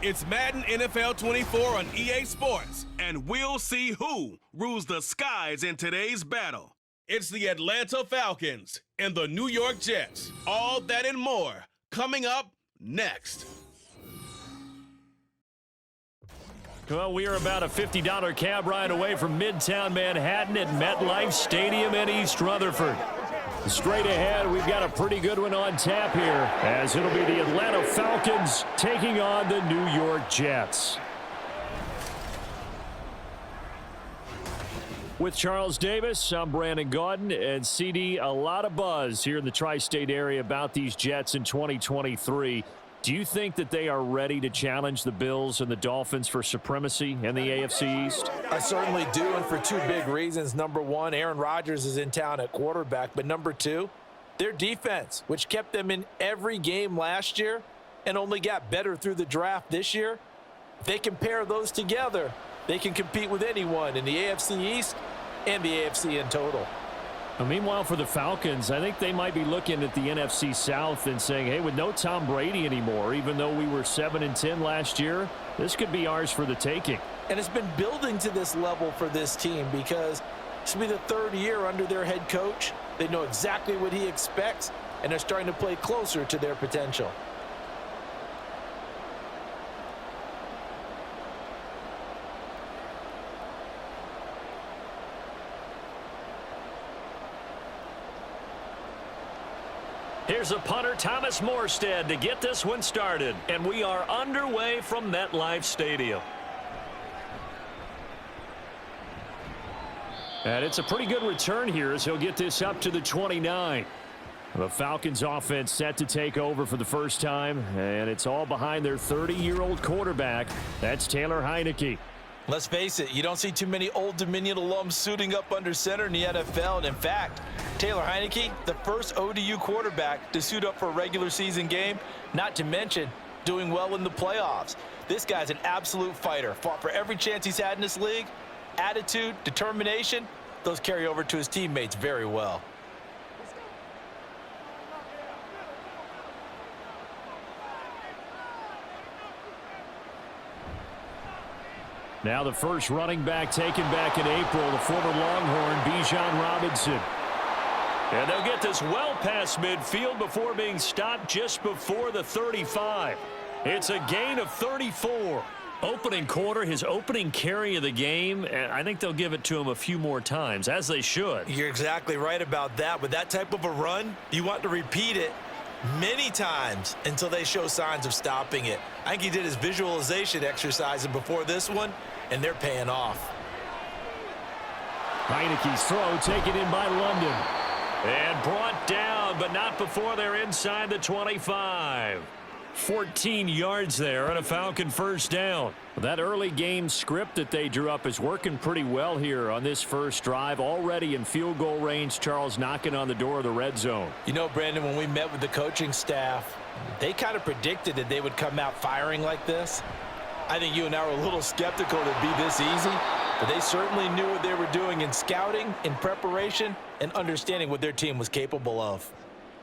It's Madden NFL 24 on EA Sports, and we'll see who rules the skies in today's battle. It's the Atlanta Falcons and the New York Jets. All that and more coming up next. Well, we are about a $50 cab ride away from Midtown Manhattan at MetLife Stadium in East Rutherford. Straight ahead, we've got a pretty good one on tap here, as it'll be the Atlanta Falcons taking on the New York Jets. With Charles Davis, I'm Brandon Gaudin, and CD, a lot of buzz here in the tri-state area about these Jets in 2023. Do you think that they are ready to challenge the Bills and the Dolphins for supremacy in the AFC East? I certainly do, and for two big reasons. Number one, Aaron Rodgers is in town at quarterback, but number two, their defense, which kept them in every game last year and only got better through the draft this year. If they can pair those together, they can compete with anyone in the AFC East and the AFC in total. Meanwhile, for the Falcons, I think they might be looking at the NFC South and saying, hey, with no Tom Brady anymore, even though we were 7-10 last year, this could be ours for the taking. And it's been building to this level for this team because this will be the third year under their head coach. They know exactly what he expects, and they're starting to play closer to their potential. Here's a punter, Thomas Morstead, to get this one started. And we are underway from MetLife Stadium. And it's a pretty good return here as he'll get this up to the 29. The Falcons offense set to take over for the first time, and it's all behind their 30-year-old quarterback. That's Taylor Heineke. Let's face it, you don't see too many Old Dominion alums suiting up under center in the NFL. And in fact, Taylor Heineke, the first ODU quarterback to suit up for a regular season game, not to mention doing well in the playoffs. This guy's an absolute fighter. Fought for every chance he's had in this league. Attitude, determination, those carry over to his teammates very well. Now the first running back taken back in April, the former Longhorn, Bijan Robinson. And they'll get this well past midfield before being stopped just before the 35. It's a gain of 34. Opening quarter, his opening carry of the game, and I think they'll give it to him a few more times, as they should. You're exactly right about that. With that type of a run, you want to repeat it many times until they show signs of stopping it. I think he did his visualization exercise before this one, and they're paying off. Heineke's throw taken in by London. And brought down, but not before they're inside the 25. 14 yards there and a Falcon first down. That early game script that they drew up is working pretty well here on this first drive. Already in field goal range, Charles knocking on the door of the red zone. You know, Brandon, when we met with the coaching staff, they kind of predicted that they would come out firing like this. I think you and I were a little skeptical that it'd be this easy, but they certainly knew what they were doing in scouting, in preparation, and understanding what their team was capable of.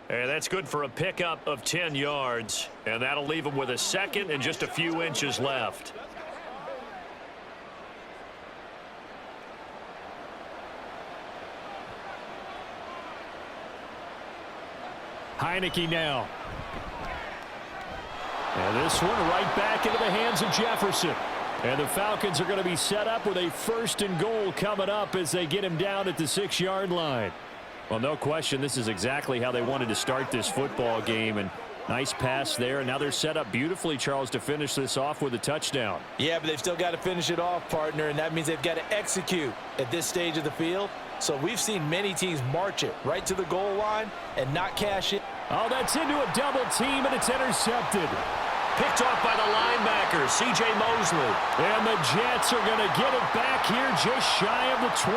And that's good for a pickup of 10 yards, and that'll leave them with a second and just a few inches left. Heineke now. And this one right back into the hands of Jefferson. And the Falcons are going to be set up with a 1st and goal coming up as they get him down at the 6-yard line. Well, no question, this is exactly how they wanted to start this football game. And nice pass there. And now they're set up beautifully, Charles, to finish this off with a touchdown. Yeah, but they've still got to finish it off, partner, and that means they've got to execute at this stage of the field. So we've seen many teams march it right to the goal line and not cash it. Oh, that's into a double team, and it's intercepted. Picked off by the linebacker, C.J. Mosley. And the Jets are going to get it back here just shy of the 20.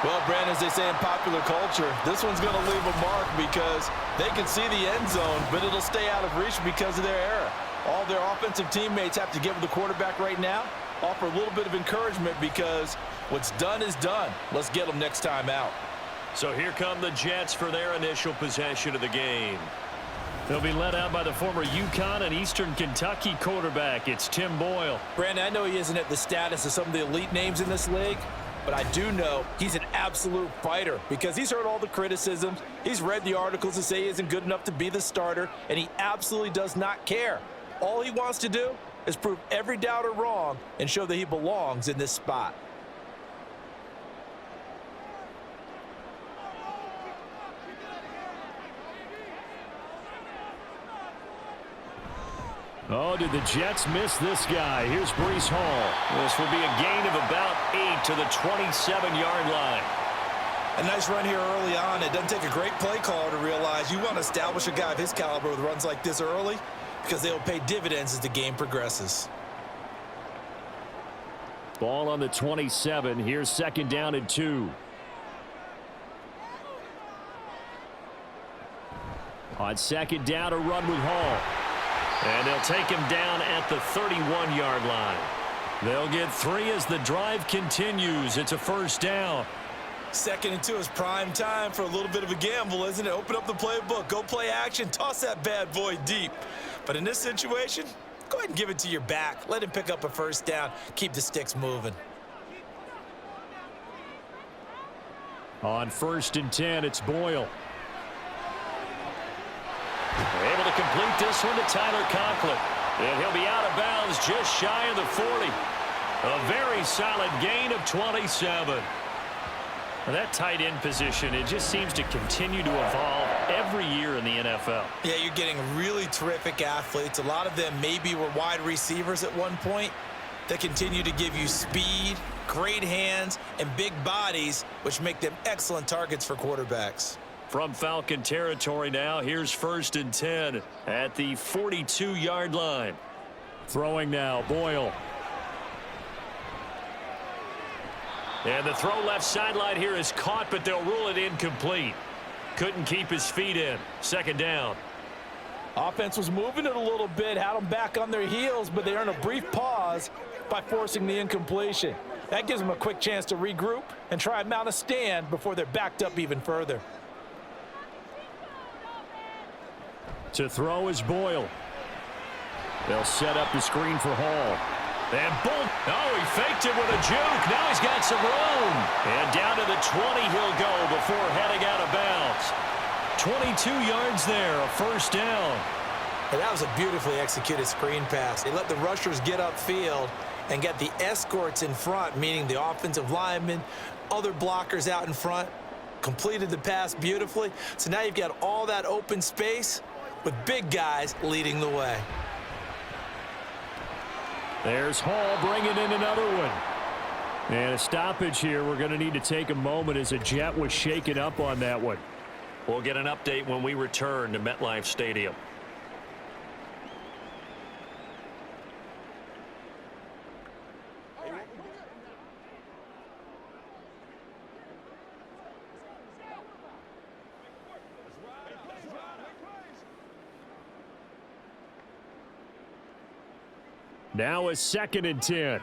Well, Brandon, as they say in popular culture, this one's going to leave a mark because they can see the end zone, but it'll stay out of reach because of their error. All their offensive teammates have to give the quarterback right now, offer a little bit of encouragement because what's done is done. Let's get them next time out. So here come the Jets for their initial possession of the game. They'll be led out by the former UConn and Eastern Kentucky quarterback. It's Tim Boyle. Brandon, I know he isn't at the status of some of the elite names in this league, but I do know he's an absolute fighter because he's heard all the criticisms. He's read the articles that say he isn't good enough to be the starter, and he absolutely does not care. All he wants to do is prove every doubter wrong and show that he belongs in this spot. Oh, did the Jets miss this guy? Here's Breece Hall. This will be a gain of about 8 to the 27-yard line. A nice run here early on. It doesn't take a great play caller to realize you want to establish a guy of his caliber with runs like this early because they'll pay dividends as the game progresses. Ball on the 27. Here's 2nd down and 2. On 2nd down, a run with Hall. And they'll take him down at the 31-yard line. They'll get 3 as the drive continues. It's a 1st down. 2nd and 2 is prime time for a little bit of a gamble, isn't it? Open up the playbook, go play action, toss that bad boy deep. But in this situation, go ahead and give it to your back. Let him pick up a 1st down. Keep the sticks moving. On 1st and 10, it's Boyle. Able to complete this one to Tyler Conklin. And he'll be out of bounds just shy of the 40. A very solid gain of 27. Well, that tight end position, it just seems to continue to evolve every year in the NFL. Yeah, you're getting really terrific athletes. A lot of them maybe were wide receivers at one point. They continue to give you speed, great hands, and big bodies, which make them excellent targets for quarterbacks. From Falcon territory now, here's 1st and 10 at the 42-yard line. Throwing now, Boyle. And the throw left sideline here is caught, but they'll rule it incomplete. Couldn't keep his feet in. 2nd down. Offense was moving it a little bit, had them back on their heels, but they earned a brief pause by forcing the incompletion. That gives them a quick chance to regroup and try and mount a stand before they're backed up even further. To throw is Boyle. They'll set up the screen for Hall. And boom. Oh, he faked it with a juke. Now he's got some room. And down to the 20 he'll go before heading out of bounds. 22 yards there, a 1st down. And that was a beautifully executed screen pass. They let the rushers get upfield and get the escorts in front, meaning the offensive linemen, other blockers out in front, completed the pass beautifully. So now you've got all that open space with big guys leading the way. There's Hall bringing in another one. And a stoppage here. We're going to need to take a moment as a Jet was shaken up on that one. We'll get an update when we return to MetLife Stadium. Now a 2nd and 10.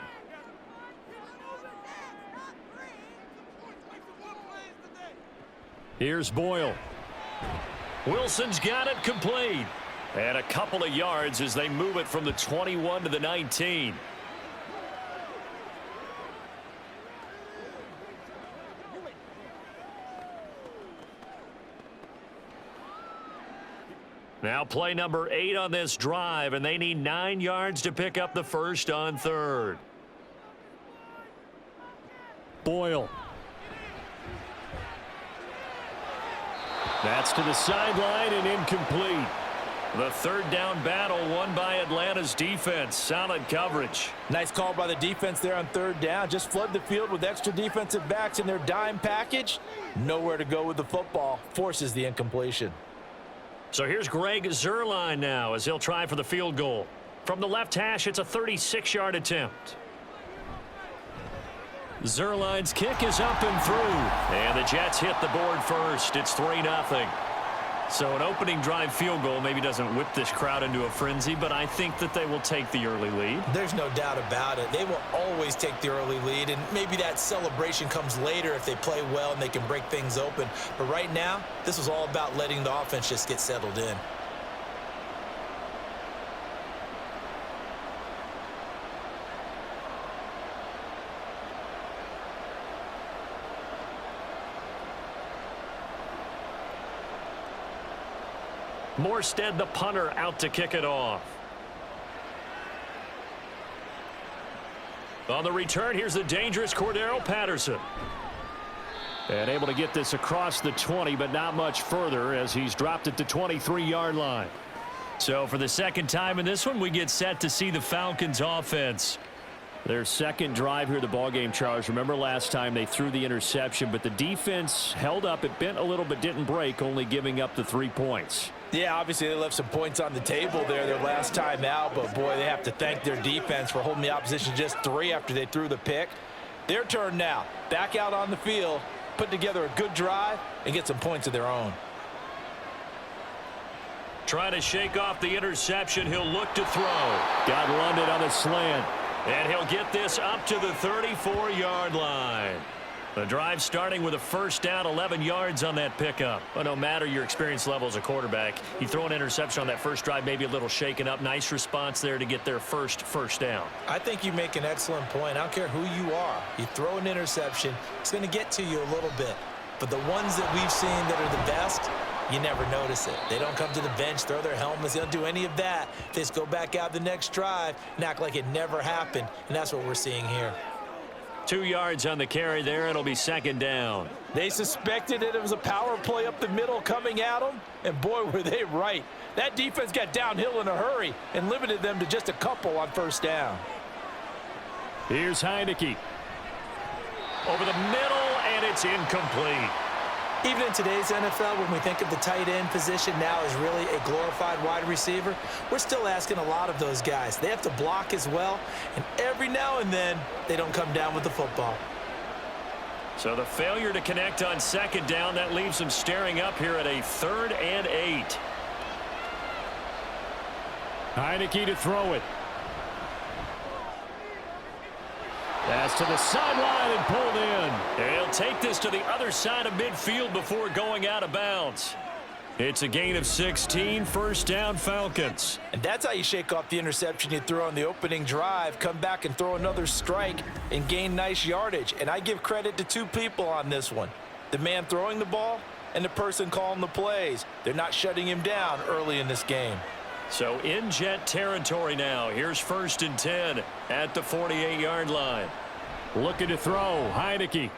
Here's Boyle. Wilson's got it complete. And a couple of yards as they move it from the 21 to the 19. Now play number 8 on this drive, and they need 9 yards to pick up the 1st on 3rd. Boyle. That's to the sideline and incomplete. The 3rd down battle won by Atlanta's defense. Solid coverage. Nice call by the defense there on 3rd down. Just flood the field with extra defensive backs in their dime package. Nowhere to go with the football. Forces the incompletion. So here's Greg Zuerlein now as he'll try for the field goal. From the left hash, it's a 36-yard attempt. Zuerlein's kick is up and through. And the Jets hit the board first. It's 3-0. So an opening drive field goal maybe doesn't whip this crowd into a frenzy, but I think that they will take the early lead. There's no doubt about it. They will always take the early lead, and maybe that celebration comes later if they play well and they can break things open. But right now, this was all about letting the offense just get settled in. Morstead, the punter, out to kick it off. On the return, here's the dangerous Cordero Patterson. And able to get this across the 20, but not much further as he's dropped it to 23-yard line. So for the second time in this one, we get set to see the Falcons offense. Their second drive here of the ballgame, Charles. Remember last time they threw the interception, but the defense held up. It bent a little but didn't break, only giving up the 3 points. Yeah, obviously they left some points on the table there their last time out, but boy, they have to thank their defense for holding the opposition just 3 after they threw the pick. Their turn now. Back out on the field, put together a good drive, and get some points of their own. Trying to shake off the interception. He'll look to throw. Got London on the slant. And he'll get this up to the 34-yard line. The drive starting with a first down, 11 yards on that pickup. But no matter your experience level as a quarterback, you throw an interception on that first drive, maybe a little shaken up. Nice response there to get their first down. I think you make an excellent point. I don't care who you are. You throw an interception, it's going to get to you a little bit. But the ones that we've seen that are the best, you never notice it. They don't come to the bench, throw their helmets. They don't do any of that. They just go back out the next drive and act like it never happened. And that's what we're seeing here. 2 yards on the carry there. It'll be second down. They suspected it was a power play up the middle coming at them. And boy, were they right. That defense got downhill in a hurry and limited them to just a couple on first down. Here's Heineke. Over the middle, and it's incomplete. Even in today's NFL, when we think of the tight end position now as really a glorified wide receiver, we're still asking a lot of those guys. They have to block as well, and every now and then, they don't come down with the football. So the failure to connect on second down, that leaves them staring up here at a 3rd and 8. Heineke to throw it. Pass to the sideline and pulled in. And he'll take this to the other side of midfield before going out of bounds. It's a gain of 16, first down Falcons. And that's how you shake off the interception you threw on the opening drive, come back and throw another strike and gain nice yardage. And I give credit to 2 people on this one. The man throwing the ball and the person calling the plays. They're not shutting him down early in this game. So in Jet territory now. Here's 1st and 10 at the 48-yard line. Looking to throw, Heineke.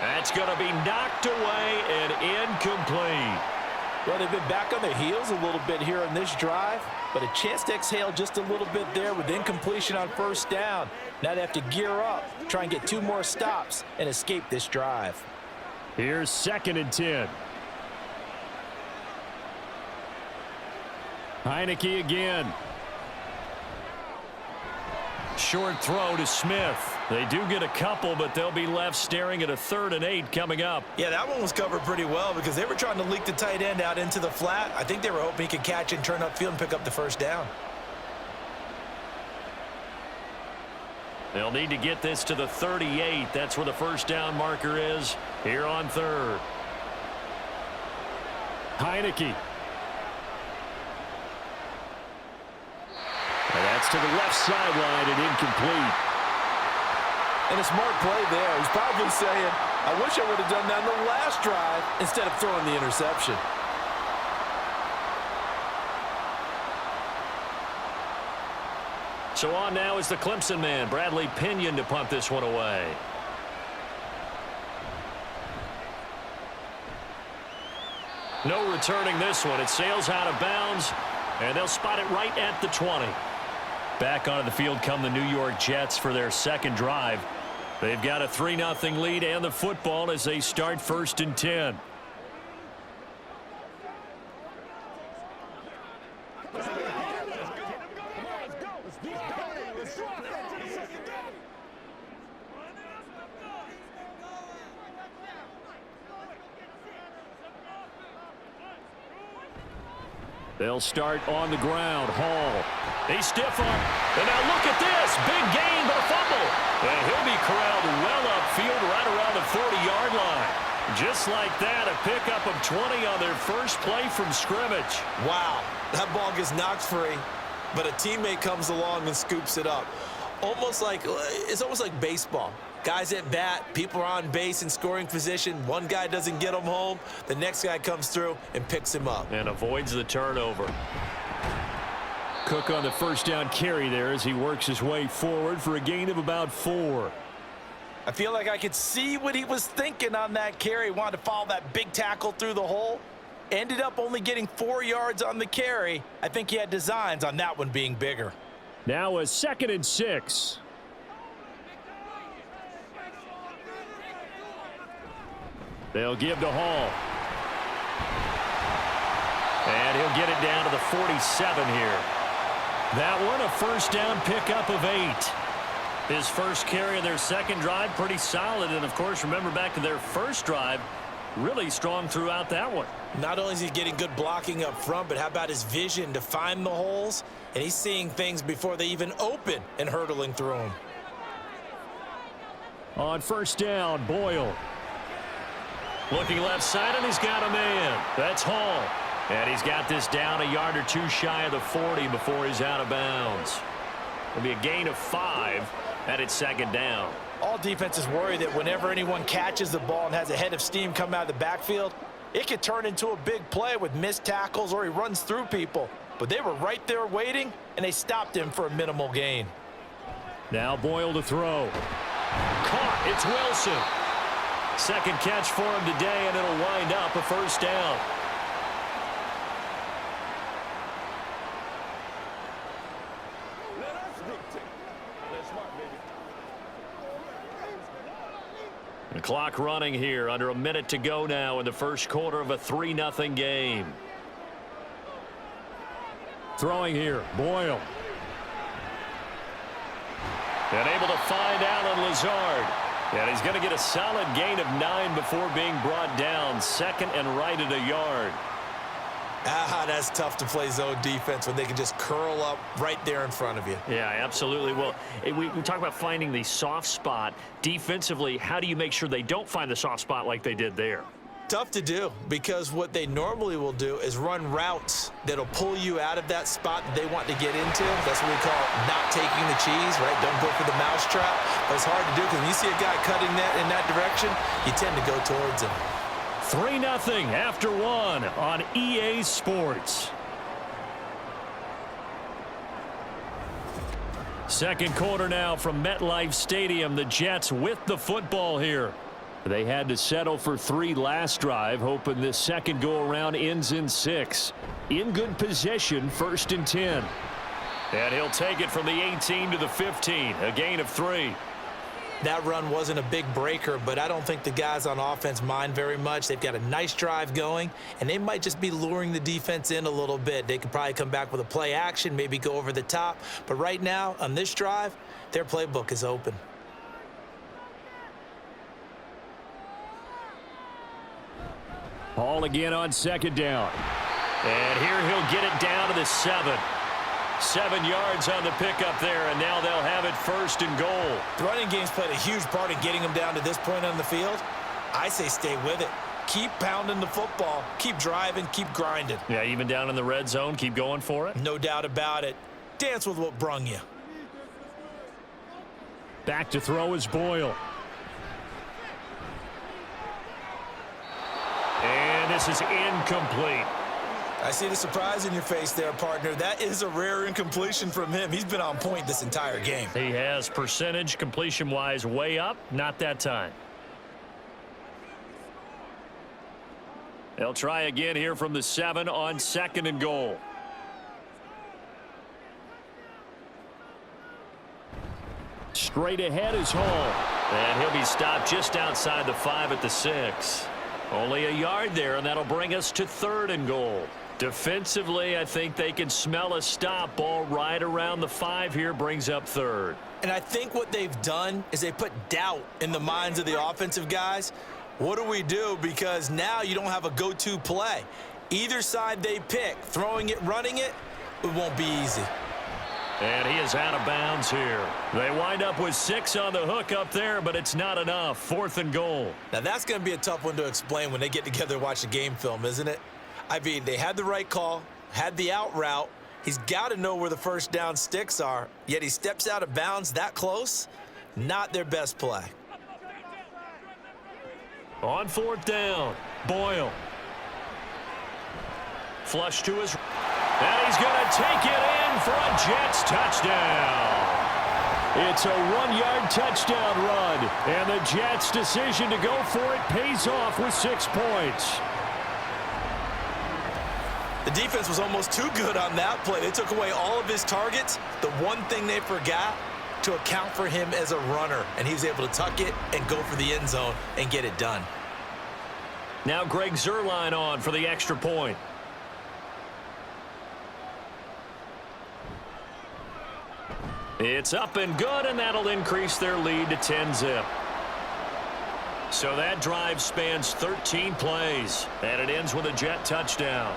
That's going to be knocked away and incomplete. Well, they've been back on their heels a little bit here on this drive, but a chance to exhale just a little bit there with incompletion on first down. Now they have to gear up, try and get 2 more stops and escape this drive. Here's 2nd and 10. Heineke again. Short throw to Smith. They do get a couple, but they'll be left staring at a 3rd and 8 coming up. Yeah, that one was covered pretty well because they were trying to leak the tight end out into the flat. I think they were hoping he could catch and turn upfield and pick up the first down. They'll need to get this to the 38. That's where the first down marker is here on 3rd. Heineke. And that's to the left sideline and incomplete. And a smart play there. He's probably saying, I wish I would have done that in the last drive instead of throwing the interception. So on now is the Clemson man, Bradley Pinion, to punt this one away. No returning this one. It sails out of bounds, and they'll spot it right at the 20. Back onto the field come the New York Jets for their second drive. They've got a 3-0 lead and the football as they start 1st and 10. They'll start on the ground. Hall. They stiff up. And now look at this. Big gain, but a fumble. And he'll be corralled well upfield right around the 40-yard line. Just like that, a pickup of 20 on their first play from scrimmage. Wow, that ball gets knocked free, but a teammate comes along and scoops it up. It's almost like baseball. Guys at bat, people are on base in scoring position. One guy doesn't get him home. The next guy comes through and picks him up. And avoids the turnover. Cook on the first down carry there as he works his way forward for a gain of about 4. I feel like I could see what he was thinking on that carry. Wanted to follow that big tackle through the hole. Ended up only getting 4 yards on the carry. I think he had designs on that one being bigger. Now a 2nd and 6. They'll give to Hall. And he'll get it down to the 47 here. That one a first down pickup of 8. His first carry of their second drive, pretty solid. And, of course, remember back to their first drive, really strong throughout that one. Not only is he getting good blocking up front, but how about his vision to find the holes? And he's seeing things before they even open and hurdling through them. On first down, Boyle. Looking left side, and he's got a man. That's Hall. And he's got this down a yard or 2 shy of the 40 before he's out of bounds. It'll be a gain of 5 at its 2nd down. All defenses worry that whenever anyone catches the ball and has a head of steam come out of the backfield, it could turn into a big play with missed tackles or he runs through people. But they were right there waiting, and they stopped him for a minimal gain. Now Boyle to throw. Caught. It's Wilson. Second catch for him today, and it'll wind up a first down. The clock running here, under a minute to go now in the first quarter of a 3-0 game. Throwing here, Boyle. And able to find Alan Lazard. And he's going to get a solid gain of 9 before being brought down. 2nd and right at a yard. That's tough to play zone defense when they can just curl up right there in front of you. Yeah, absolutely. Well, we talk about finding the soft spot. Defensively, how do you make sure they don't find the soft spot like they did there? Tough to do, because what they normally will do is run routes that'll pull you out of that spot that they want to get into. That's what we call not taking the cheese, right? Don't go for the mousetrap. But it's hard to do because when you see a guy cutting that in that direction, you tend to go towards him. 3-0 after 1 on EA Sports. Second quarter now from MetLife Stadium. The Jets with the football here. They had to settle for 3 last drive, hoping this second go-around ends in 6. In good position, 1st and 10. And he'll take it from the 18 to the 15, a gain of 3. That run wasn't a big breaker, but I don't think the guys on offense mind very much. They've got a nice drive going, and they might just be luring the defense in a little bit. They could probably come back with a play action, maybe go over the top. But right now, on this drive, their playbook is open. Hall again on 2nd down. And here he'll get it down to the 7. 7 yards on the pickup there, and now they'll have it 1st and goal. The running game's played a huge part in getting them down to this point on the field. I say stay with it. Keep pounding the football. Keep driving. Keep grinding. Yeah, even down in the red zone, keep going for it. No doubt about it. Dance with what brung you. Back to throw is Boyle. And this is incomplete. I see the surprise in your face there, partner. That is a rare incompletion from him. He's been on point this entire game. He has percentage completion-wise way up. Not that time. They'll try again here from the 7 on 2nd and goal. Straight ahead is Hall. And he'll be stopped just outside the 5 at the 6. Only a yard there, and that'll bring us to 3rd and goal. Defensively, I think they can smell a stop. Ball right around the 5 here, brings up 3rd. And I think what they've done is they put doubt in the minds of the offensive guys. What do we do? Because now you don't have a go-to play. Either side they pick, throwing it, running it, it won't be easy. And he is out of bounds here. They wind up with 6 on the hook up there, but it's not enough. 4th and goal. Now that's going to be a tough one to explain when they get together and watch the game film, isn't it? I mean, they had the right call, had the out route. He's got to know where the first down sticks are, yet he steps out of bounds that close. Not their best play. On 4th down, Boyle. Flush to his... And he's going to take it in for a Jets touchdown. It's a 1-yard touchdown run, and the Jets' decision to go for it pays off with 6 points. The defense was almost too good on that play. They took away all of his targets. The one thing they forgot, to account for him as a runner, and he was able to tuck it and go for the end zone and get it done. Now Greg Zuerlein on for the extra point. It's up and good, and that'll increase their lead to 10-zip. So that drive spans 13 plays, and it ends with a Jet touchdown.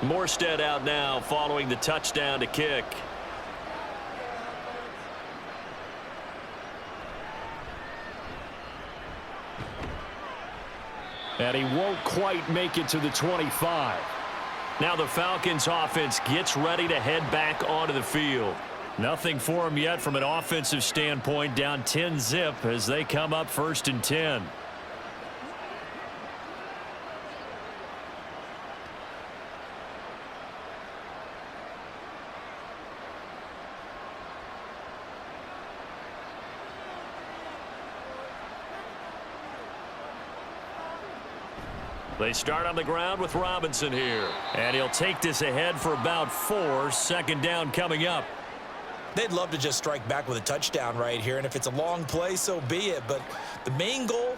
Morstead out now following the touchdown to kick. And he won't quite make it to the 25. Now the Falcons offense gets ready to head back onto the field. Nothing for them yet from an offensive standpoint, down 10-zip as they come up 1st and 10. They start on the ground with Robinson here. And he'll take this ahead for about 4. 2nd down coming up. They'd love to just strike back with a touchdown right here, and if it's a long play, so be it. But the main goal,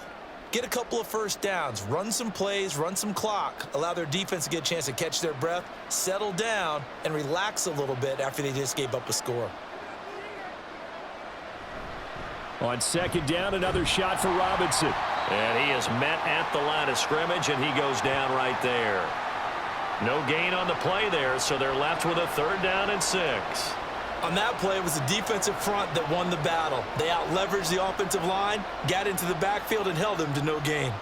get a couple of 1st downs, run some plays, run some clock, allow their defense to get a chance to catch their breath, settle down, and relax a little bit after they just gave up a score. On 2nd down, another shot for Robinson. And he is met at the line of scrimmage, and he goes down right there. No gain on the play there, so they're left with a 3rd down and 6. On that play, it was the defensive front that won the battle. They out-leveraged the offensive line, got into the backfield, and held them to no gain.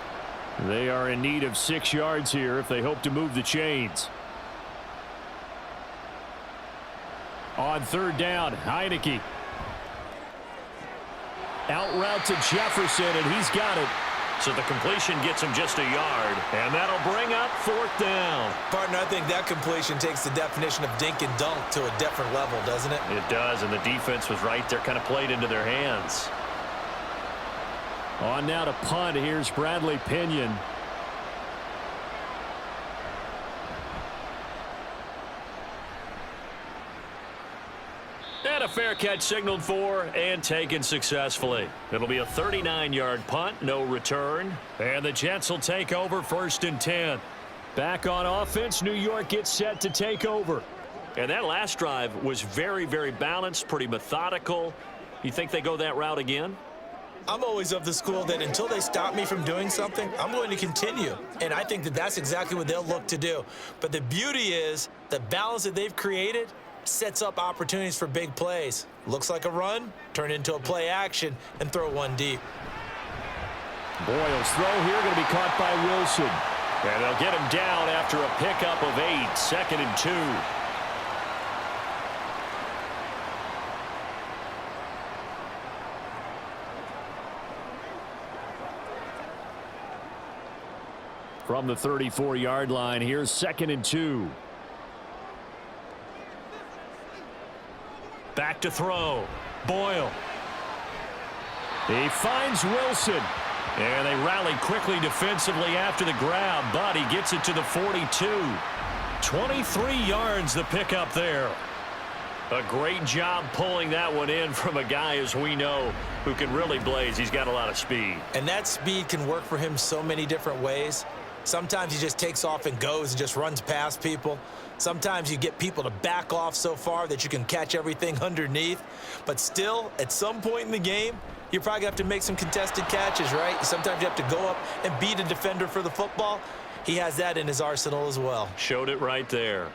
They are in need of 6 yards here if they hope to move the chains. On 3rd down, Heineke. Out route to Jefferson, and he's got it. So the completion gets him just a yard, and that'll bring up 4th down. Partner, I think that completion takes the definition of dink and dunk to a different level, doesn't it? It does, and the defense was right there, kind of played into their hands. On now to punt. Here's Bradley Pinion. And a fair catch signaled for and taken successfully. It'll be a 39-yard punt, no return. And the Jets will take over 1st and 10. Back on offense, New York gets set to take over. And that last drive was very, very balanced, pretty methodical. You think they go that route again? I'm always of the school that until they stop me from doing something, I'm going to continue. And I think that that's exactly what they'll look to do. But the beauty is the balance that they've created sets up opportunities for big plays. Looks like a run, turn into a play action, and throw one deep. Boyle's throw here going to be caught by Wilson. And they'll get him down after a pickup of 8, 2nd and 2. From the 34-yard line, here's 2nd and 2. Back to throw. Boyle. He finds Wilson. And they rally quickly defensively after the grab, but he gets it to the 42. 23 yards the pickup there. A great job pulling that one in from a guy, as we know, who can really blaze. He's got a lot of speed. And that speed can work for him so many different ways. Sometimes he just takes off and goes and just runs past people. Sometimes you get people to back off so far that you can catch everything underneath. But still, at some point in the game, you're probably going to have to make some contested catches, right? Sometimes you have to go up and beat a defender for the football. He has that in his arsenal as well. Showed it right there.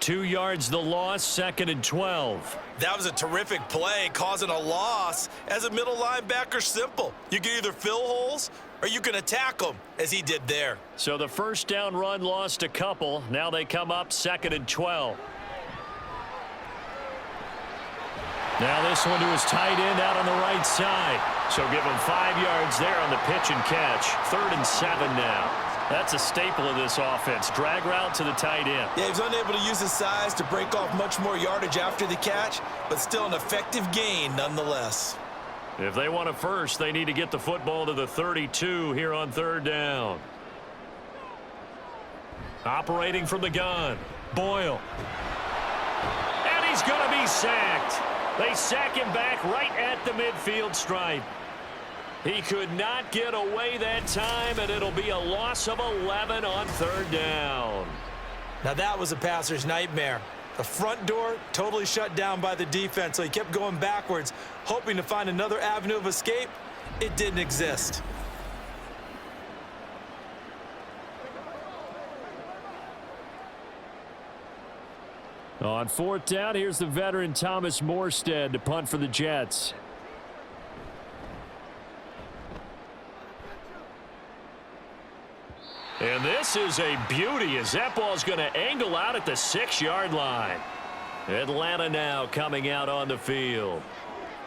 2 yards the loss, 2nd and 12. That was a terrific play, causing a loss. As a middle linebacker, simple. You can either fill holes or you can attack them, as he did there. So the first down run lost a couple. Now they come up 2nd and 12. Now this one to his tight end out on the right side. So give him 5 yards there on the pitch and catch. 3rd and 7 now. That's a staple of this offense. Drag route to the tight end. Yeah, he was unable to use his size to break off much more yardage after the catch, but still an effective gain nonetheless. If they want a first, they need to get the football to the 32 here on 3rd down. Operating from the gun, Boyle. And he's going to be sacked. They sack him back right at the midfield stripe. He could not get away that time, and it'll be a loss of 11 on 3rd down. Now that was a passer's nightmare. The front door totally shut down by the defense, so he kept going backwards, hoping to find another avenue of escape. It didn't exist. On 4th down, here's the veteran Thomas Morstead to punt for the Jets. And this is a beauty as that ball's going to angle out at the 6-yard line. Atlanta now coming out on the field.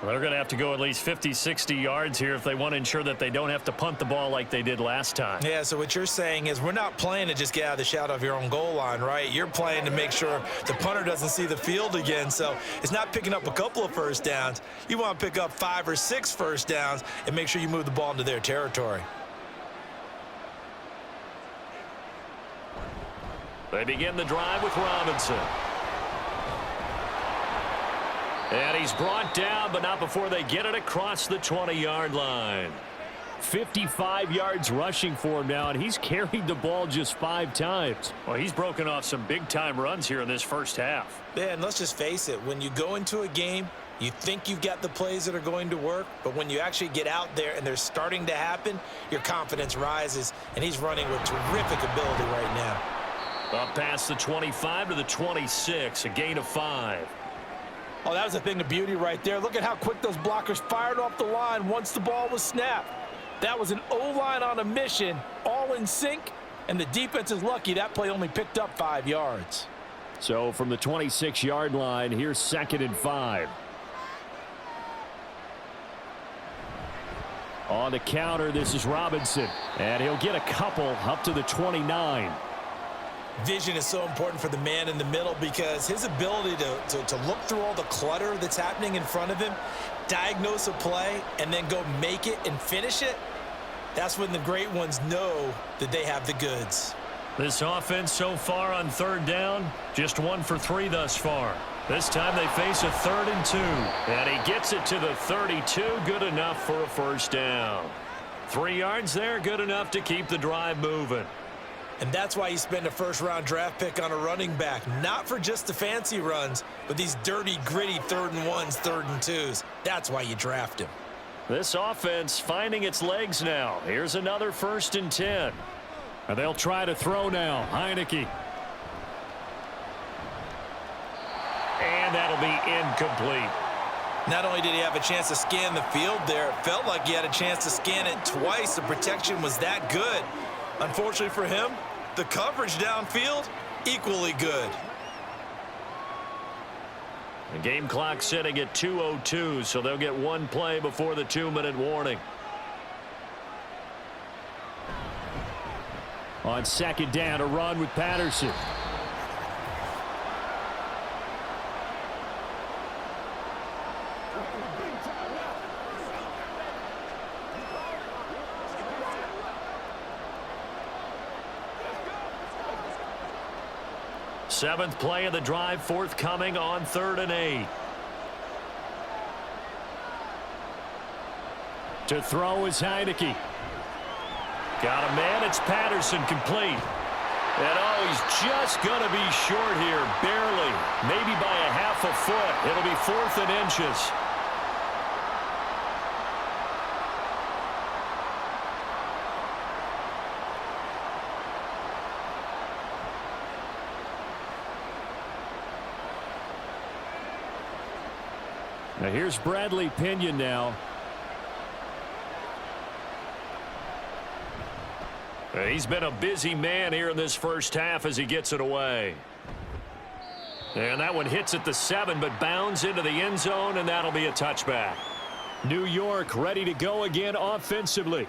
Well, they're going to have to go at least 50, 60 yards here if they want to ensure that they don't have to punt the ball like they did last time. Yeah, so what you're saying is we're not playing to just get out of the shadow of your own goal line, right? You're playing to make sure the punter doesn't see the field again. So it's not picking up a couple of first downs. You want to pick up 5 or 6 first downs and make sure you move the ball into their territory. They begin the drive with Robinson. And he's brought down, but not before they get it across the 20-yard line. 55 yards rushing for him now, and he's carried the ball just 5 times. Well, he's broken off some big-time runs here in this first half. Yeah, and let's just face it. When you go into a game, you think you've got the plays that are going to work, but when you actually get out there and they're starting to happen, your confidence rises, and he's running with terrific ability right now. Up past the 25 to the 26, a gain of 5. Oh, that was a thing of beauty right there. Look at how quick those blockers fired off the line once the ball was snapped. That was an O-line on a mission, all in sync, and the defense is lucky that play only picked up 5 yards. So from the 26-yard line, here's 2nd and 5. On the counter, this is Robinson, and he'll get a couple up to the 29. Vision is so important for the man in the middle because his ability to look through all the clutter that's happening in front of him, diagnose a play, and then go make it and finish it, that's when the great ones know that they have the goods. This offense so far on 3rd down, just 1 for 3 thus far. This time they face a 3rd and 2. And he gets it to the 32, good enough for a first down. 3 yards there, good enough to keep the drive moving. And that's why you spend a first-round draft pick on a running back. Not for just the fancy runs, but these dirty, gritty 3rd and 1s, 3rd and 2s. That's why you draft him. This offense finding its legs now. Here's another 1st and 10. And they'll try to throw now. Heineke. And that'll be incomplete. Not only did he have a chance to scan the field there, it felt like he had a chance to scan it twice. The protection was that good. Unfortunately for him, the coverage downfield, equally good. The game clock sitting at 2:02, so they'll get 1 play before the 2-minute warning. On 2nd down, a run with Patterson. Seventh play of the drive forthcoming on 3rd and 8. To throw is Heineke. Got a man, it's Patterson, complete. And oh, he's just going to be short here, barely. Maybe by a half a foot. It'll be 4th and inches. Now here's Bradley Pinion now. He's been a busy man here in this first half as he gets it away. And that one hits at the 7, but bounds into the end zone, and that'll be a touchback. New York ready to go again offensively.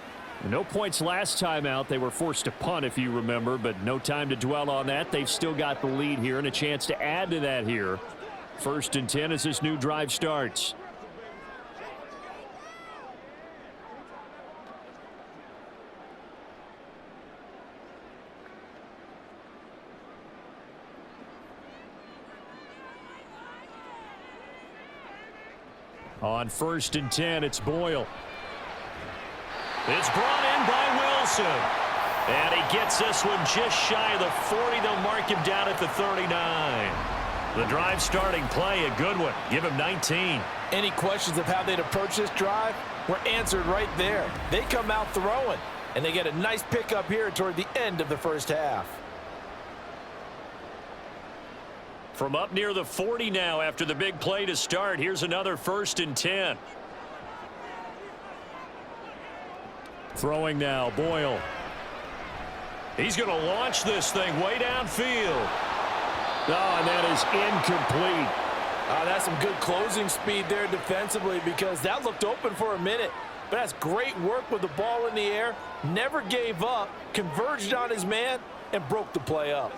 No points last time out. They were forced to punt, if you remember, but no time to dwell on that. They've still got the lead here and a chance to add to that here. 1st and 10 as this new drive starts. On 1st and 10, it's Boyle. It's brought in by Wilson. And he gets this one just shy of the 40. They'll mark him down at the 39. The drive starting play, a good one. Give him 19. Any questions of how they'd approach this drive were answered right there. They come out throwing, and they get a nice pickup here toward the end of the first half. From up near the 40 now after the big play to start. Here's another 1st and 10. Throwing now, Boyle. He's going to launch this thing way downfield. Oh, and that is incomplete. That's some good closing speed there defensively because that looked open for a minute. But that's great work with the ball in the air. Never gave up, converged on his man, and broke the play up.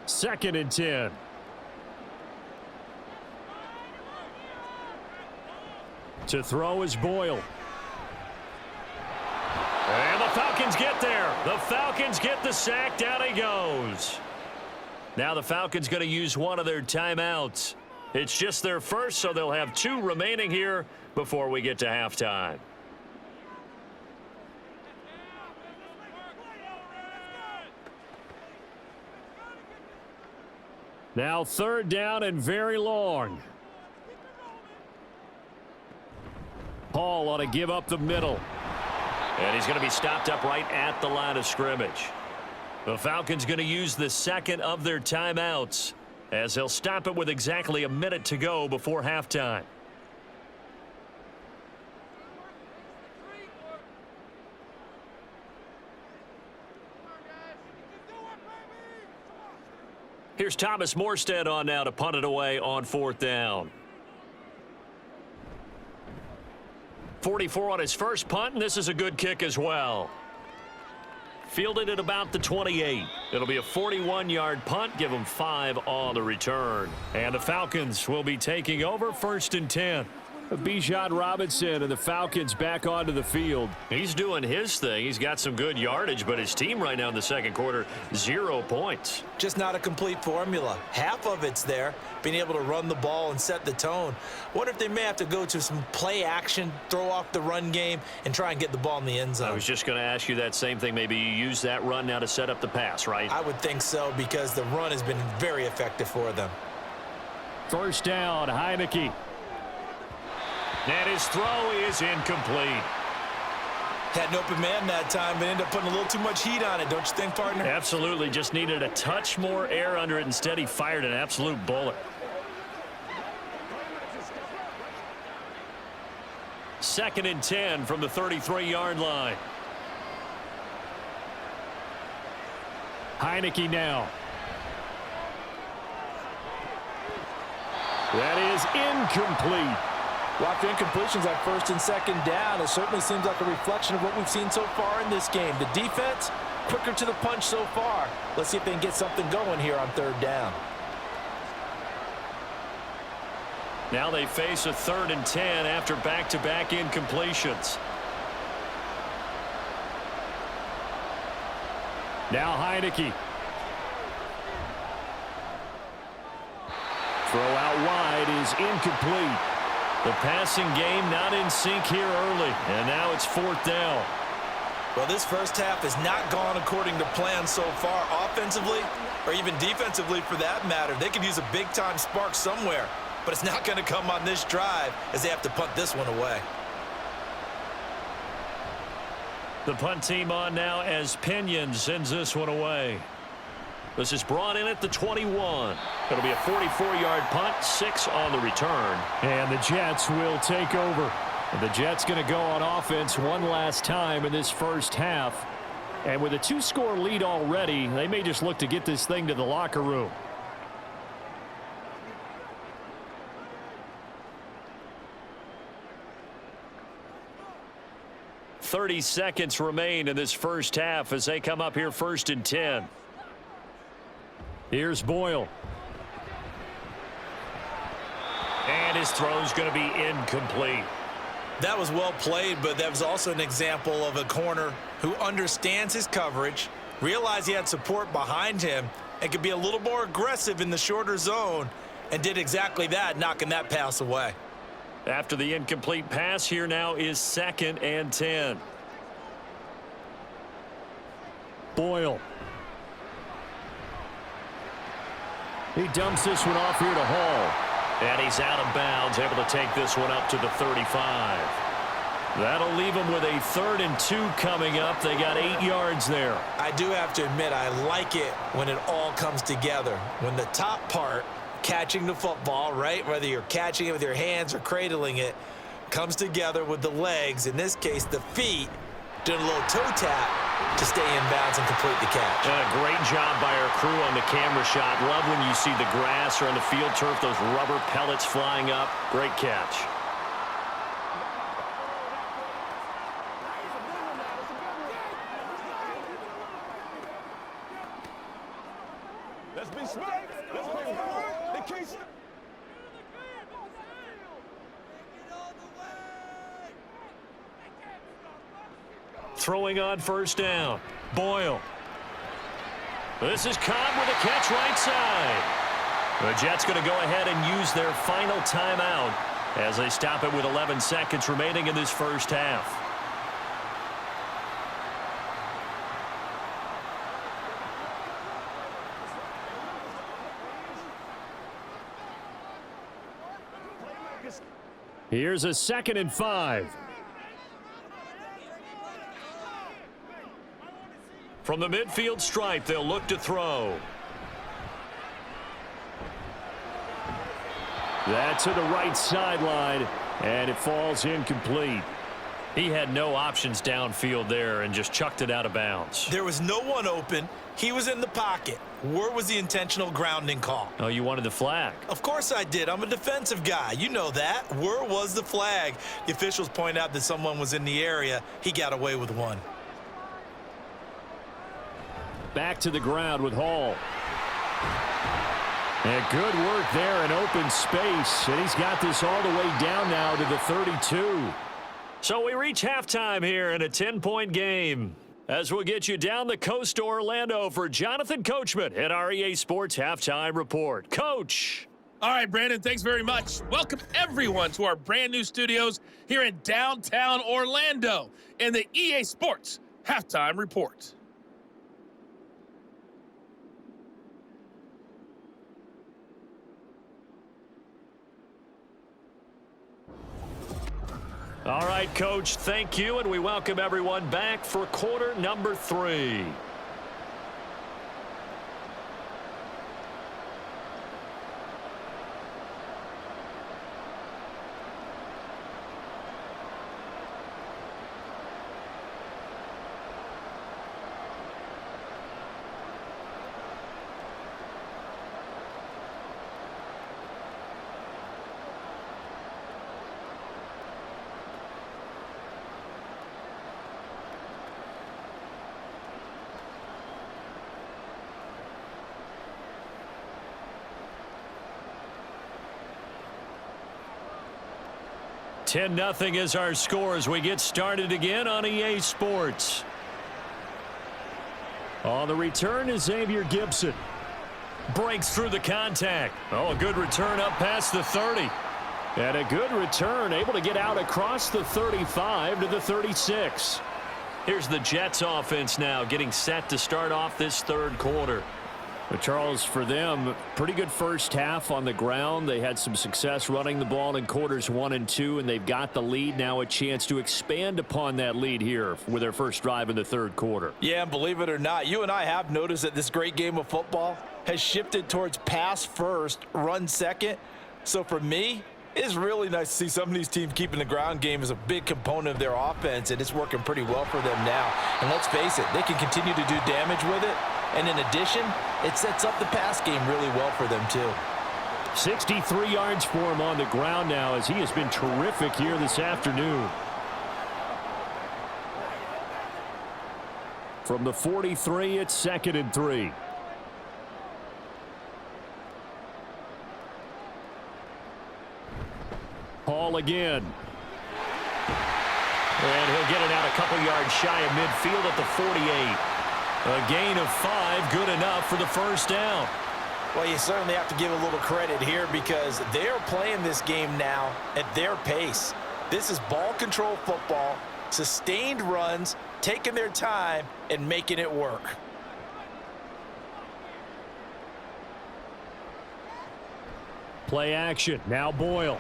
2nd and 10. To throw is Boyle. And the Falcons get there. The Falcons get the sack. Down he goes. Now the Falcons going to use one of their timeouts. It's just their first, so they'll have 2 remaining here before we get to halftime. Now 3rd down and very long. Hall ought to give up the middle. And he's going to be stopped up right at the line of scrimmage. The Falcons going to use the 2nd of their timeouts as they'll stop it with exactly a minute to go before halftime. Here's Thomas Morstead on now to punt it away on 4th down. 44 on his first punt, and this is a good kick as well. Fielded at about the 28. It'll be a 41-yard punt. Give him 5 on the return. And the Falcons will be taking over 1st and 10. Bijan Robinson and the Falcons back onto the field. He's doing his thing. He's got some good yardage, but his team right now in the 2nd quarter, 0 points. Just not a complete formula. Half of it's there, being able to run the ball and set the tone. Wonder if they may have to go to some play action, throw off the run game, and try and get the ball in the end zone. I was just going to ask you that same thing. Maybe you use that run now to set up the pass, right? I would think so because the run has been very effective for them. 1st down, Heineke. And his throw is incomplete. Had an open man that time, but ended up putting a little too much heat on it, don't you think, partner? Absolutely. Just needed a touch more air under it. Instead, he fired an absolute bullet. 2nd and 10 from the 33-yard line. Heineke now. That is incomplete. Well, after incompletions at 1st and 2nd down, it certainly seems like a reflection of what we've seen so far in this game. The defense, quicker to the punch so far. Let's see if they can get something going here on 3rd down. Now they face a 3rd and 10 after back-to-back incompletions. Now Heineke. Throw out wide is incomplete. The passing game not in sync here early, and now it's 4th down. Well, this first half has not gone according to plan so far offensively or even defensively for that matter. They could use a big-time spark somewhere, but it's not going to come on this drive as they have to punt this one away. The punt team on now as Pinion sends this one away. This is brought in at the 21. It'll be a 44-yard punt, 6 on the return. And the Jets will take over. The Jets going to go on offense one last time in this first half. And with a 2-score lead already, they may just look to get this thing to the locker room. .30 seconds remain in this first half as they come up here 1st and 10. Here's Boyle. And his throw's going to be incomplete. That was well played, but that was also an example of a corner who understands his coverage, realized he had support behind him, and could be a little more aggressive in the shorter zone, and did exactly that, knocking that pass away. After the incomplete pass, here now is 2nd and 10. Boyle. He dumps this one off here to Hall. And he's out of bounds, able to take this one up to the 35. That'll leave him with a 3rd and 2 coming up. They got 8 yards there. I do have to admit, I like it when it all comes together. When the top part, catching the football, right, whether you're catching it with your hands or cradling it, comes together with the legs, in this case the feet, doing a little toe tap to stay in bounds and complete the catch. And a great job by our crew on the camera shot. Love when you see the grass or on the field turf, those rubber pellets flying up. Great catch. Let's be smart. Let's be smart. They can't stop. Throwing on 1st down. Boyle. This is Cobb with a catch right side. The Jets going to go ahead and use their final timeout as they stop it with 11 seconds remaining in this first half. Here's a 2nd and 5. From the midfield stripe, they'll look to throw. That's to the right sideline, and it falls incomplete. He had no options downfield there and just chucked it out of bounds. There was no one open. He was in the pocket. Where was the intentional grounding call? Oh, you wanted the flag? Of course I did. I'm a defensive guy. You know that. Where was the flag? The officials point out that someone was in the area. He got away with one. Back to the ground with Hall. And good work there in open space. And he's got this all the way down now to the 32. So we reach halftime here in a 10-point game. As we'll get you down the coast to Orlando for Jonathan Coachman at our EA Sports Halftime Report. Coach. All right, Brandon, thanks very much. Welcome, everyone, to our brand-new studios here in downtown Orlando in the EA Sports Halftime Report. All right, Coach, thank you, and we welcome everyone back for quarter number 3. $10-0 is our score as we get started again on EA Sports. On the return is Xavier Gibson. Breaks through the contact. Oh, a good return up past the 30. And a good return, able to get out across the 35 to the 36. Here's the Jets offense now getting set to start off this third quarter. But Charles, for them, pretty good first half on the ground. They had some success running the ball in quarters 1 and 2, and they've got the lead. Now a chance to expand upon that lead here with their first drive in the third quarter. Yeah, and believe it or not, you and I have noticed that this great game of football has shifted towards pass first, run second. So for me, it's really nice to see some of these teams keeping the ground game as a big component of their offense, and it's working pretty well for them now. And let's face it, they can continue to do damage with it. And in addition, it sets up the pass game really well for them too. 63 yards for him on the ground now as he has been terrific here this afternoon. From the 43, it's 2nd and 3. Hall again. And he'll get it out a couple yards shy of midfield at the 48. A gain of 5, good enough for the first down. Well, you certainly have to give a little credit here because they're playing this game now at their pace. This is ball control football, sustained runs, taking their time, and making it work. Play action. Now Boyle.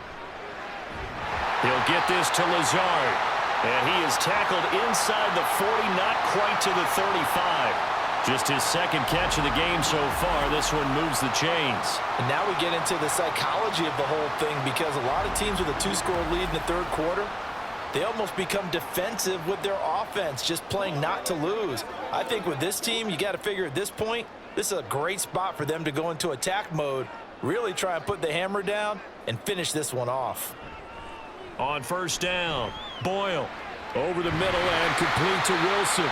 He'll get this to Lazard. And he is tackled inside the 40, not quite to the 35. Just his second catch of the game so far. This one moves the chains. And now we get into the psychology of the whole thing because a lot of teams with a 2-score lead in the third quarter, they almost become defensive with their offense, just playing not to lose. I think with this team, you got to figure at this point, this is a great spot for them to go into attack mode, really try and put the hammer down and finish this one off. On first down, Boyle over the middle and complete to Wilson.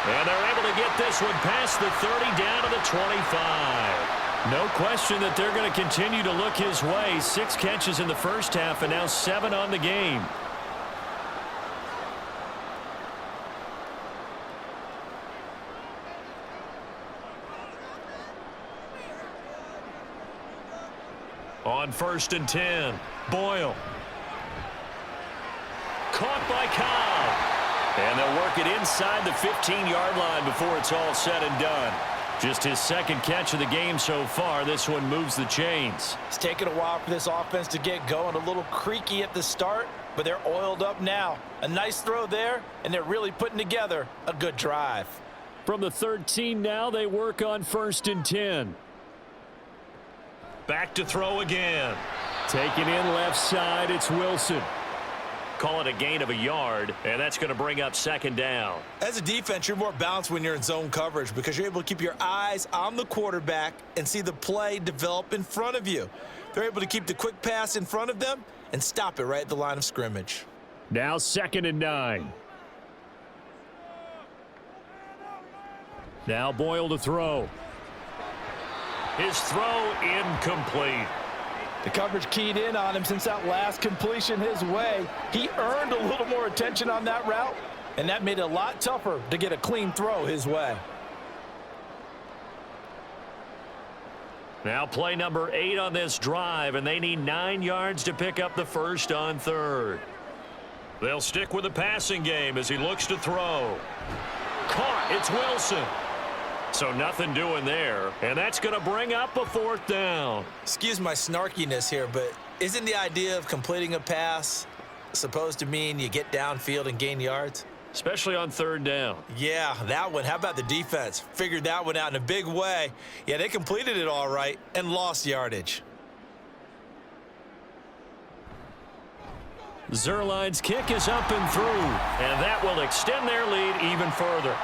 And they're able to get this one past the 30 down to the 25. No question that they're going to continue to look his way. 6 catches in the first half and now 7 on the game. On 1st and 10, Boyle. Caught by Cobb. And they'll work it inside the 15-yard line before it's all said and done. Just his second catch of the game so far. This one moves the chains. It's taken a while for this offense to get going. A little creaky at the start, but they're oiled up now. A nice throw there, and they're really putting together a good drive. From the 13 now, they work on 1st and 10. Back to throw again. Taken in left side, it's Wilson. Call it a gain of a yard, and that's going to bring up 2nd down. As a defense, you're more balanced when you're in zone coverage because you're able to keep your eyes on the quarterback and see the play develop in front of you. They're able to keep the quick pass in front of them and stop it right at the line of scrimmage. Now 2nd and 9. Now Boyle to throw. His throw incomplete. The coverage keyed in on him since that last completion his way. He earned a little more attention on that route, and that made it a lot tougher to get a clean throw his way. Now play number 8 on this drive, and they need 9 yards to pick up the first on 3rd. They'll stick with the passing game as he looks to throw. Caught. It's Wilson. So nothing doing there, and that's going to bring up a 4th down. Excuse my snarkiness here, but isn't the idea of completing a pass supposed to mean you get downfield and gain yards? Especially on 3rd down. Yeah, that one. How about the defense? Figured that one out in a big way. Yeah, they completed it all right and lost yardage. Zerline's kick is up and through, and that will extend their lead even further.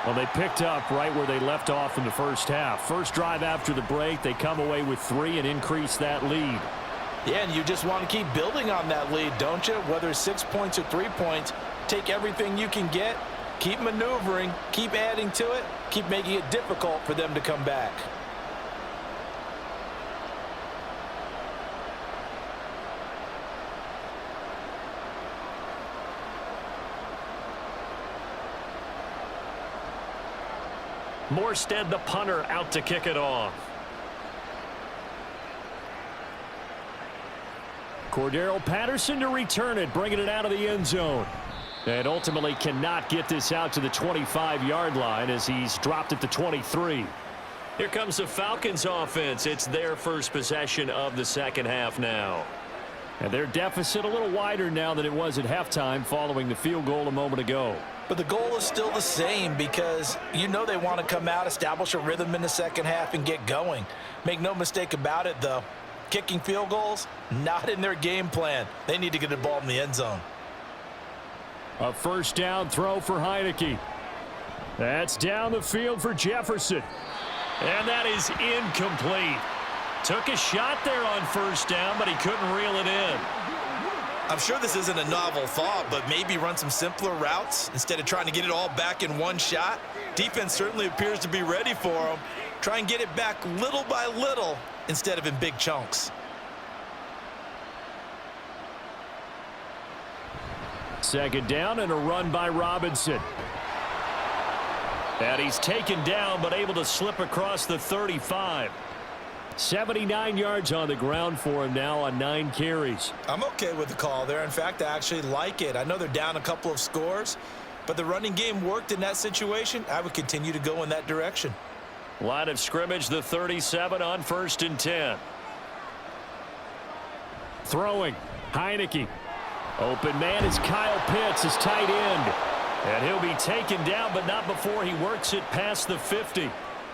Well, they picked up right where they left off in the first half. First drive after the break, they come away with 3 and increase that lead. Yeah, and you just want to keep building on that lead, don't you? Whether it's 6 points or 3 points, take everything you can get, keep maneuvering, keep adding to it, keep making it difficult for them to come back. Morstead, the punter, out to kick it off. Cordero Patterson to return it, bringing it out of the end zone. And ultimately cannot get this out to the 25-yard line as he's dropped at the 23. Here comes the Falcons offense. It's their first possession of the second half now. And their deficit a little wider now than it was at halftime following the field goal a moment ago. But the goal is still the same because you know they want to come out, establish a rhythm in the second half, and get going. Make no mistake about it, though. Kicking field goals, not in their game plan. They need to get the ball in the end zone. A first down throw for Heineke. That's down the field for Jefferson. And that is incomplete. Took a shot there on first down, but he couldn't reel it in. I'm sure this isn't a novel thought, but maybe run some simpler routes instead of trying to get it all back in one shot. Defense certainly appears to be ready for him. Try and get it back little by little instead of in big chunks. Second down and a run by Robinson. And he's taken down but able to slip across the 35. 79 yards on the ground for him now on 9 carries. I'm okay with the call there. In fact, I actually like it. I know they're down a couple of scores, but the running game worked in that situation. I would continue to go in that direction. Line of scrimmage, the 37 on 1st and 10. Throwing, Heineke. Open man is Kyle Pitts, his tight end. And he'll be taken down, but not before he works it past the 50.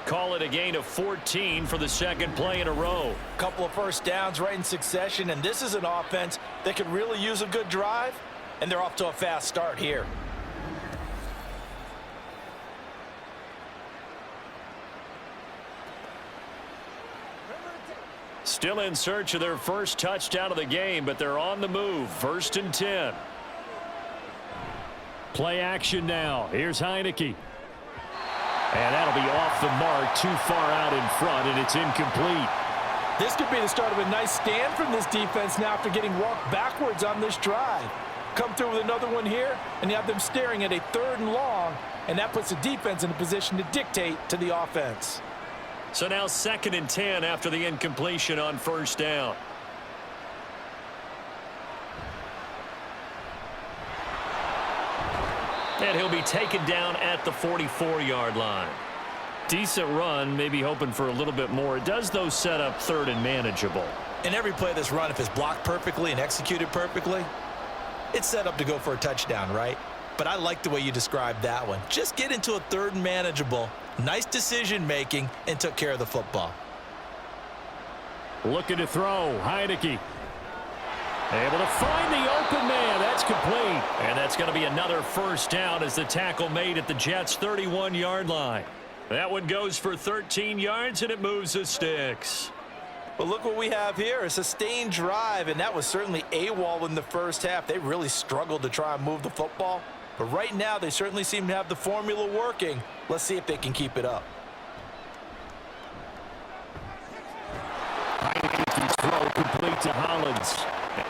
Call it a gain of 14 for the second play in a row. Couple of first downs right in succession, and this is an offense that could really use a good drive, and they're off to a fast start here. Still in search of their first touchdown of the game, but they're on the move. 1st and 10. Play action now. Here's Heineke. And that'll be off the mark, too far out in front, and it's incomplete. This could be the start of a nice stand from this defense now after getting walked backwards on this drive. Come through with another one here, and you have them staring at a 3rd and long, and that puts the defense in a position to dictate to the offense. So now 2nd and 10 after the incompletion on first down. And he'll be taken down at the 44-yard line. Decent run, maybe hoping for a little bit more. It does, though, set up 3rd and manageable. In every play of this run, if it's blocked perfectly and executed perfectly, it's set up to go for a touchdown, right? But I like the way you described that one. Just get into a 3rd and manageable, nice decision-making, and took care of the football. Looking to throw, Heineke. Able to find the open man. That's complete. And that's going to be another first down as the tackle made at the Jets' 31-yard line. That one goes for 13 yards, and it moves the sticks. But look what we have here, a sustained drive, and that was certainly AWOL in the first half. They really struggled to try and move the football. But right now, they certainly seem to have the formula working. Let's see if they can keep it up. Heineke's throw complete to Hollins.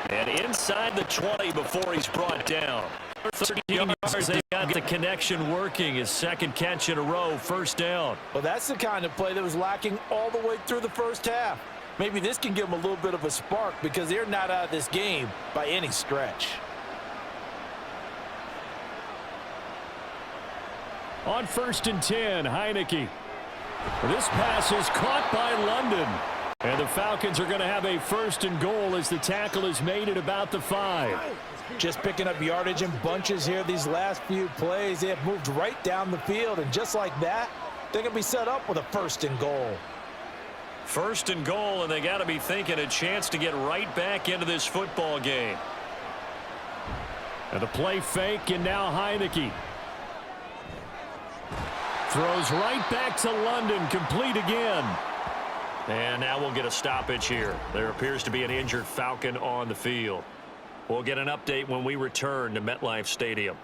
And inside the 20 before he's brought down. 13 yards, they've got the connection working. His second catch in a row, first down. Well, that's the kind of play that was lacking all the way through the first half. Maybe this can give them a little bit of a spark because they're not out of this game by any stretch. On 1st and 10, Heineke. This pass is caught by London. And the Falcons are going to have a 1st and goal as the tackle is made at about the 5. Just picking up yardage in bunches here these last few plays. They have moved right down the field, and just like that, they're going to be set up with a 1st and goal. 1st and goal, and they got to be thinking a chance to get right back into this football game. And the play fake, and now Heineke. Throws right back to London, complete again. And now we'll get a stoppage here. There appears to be an injured Falcon on the field. We'll get an update when we return to MetLife Stadium.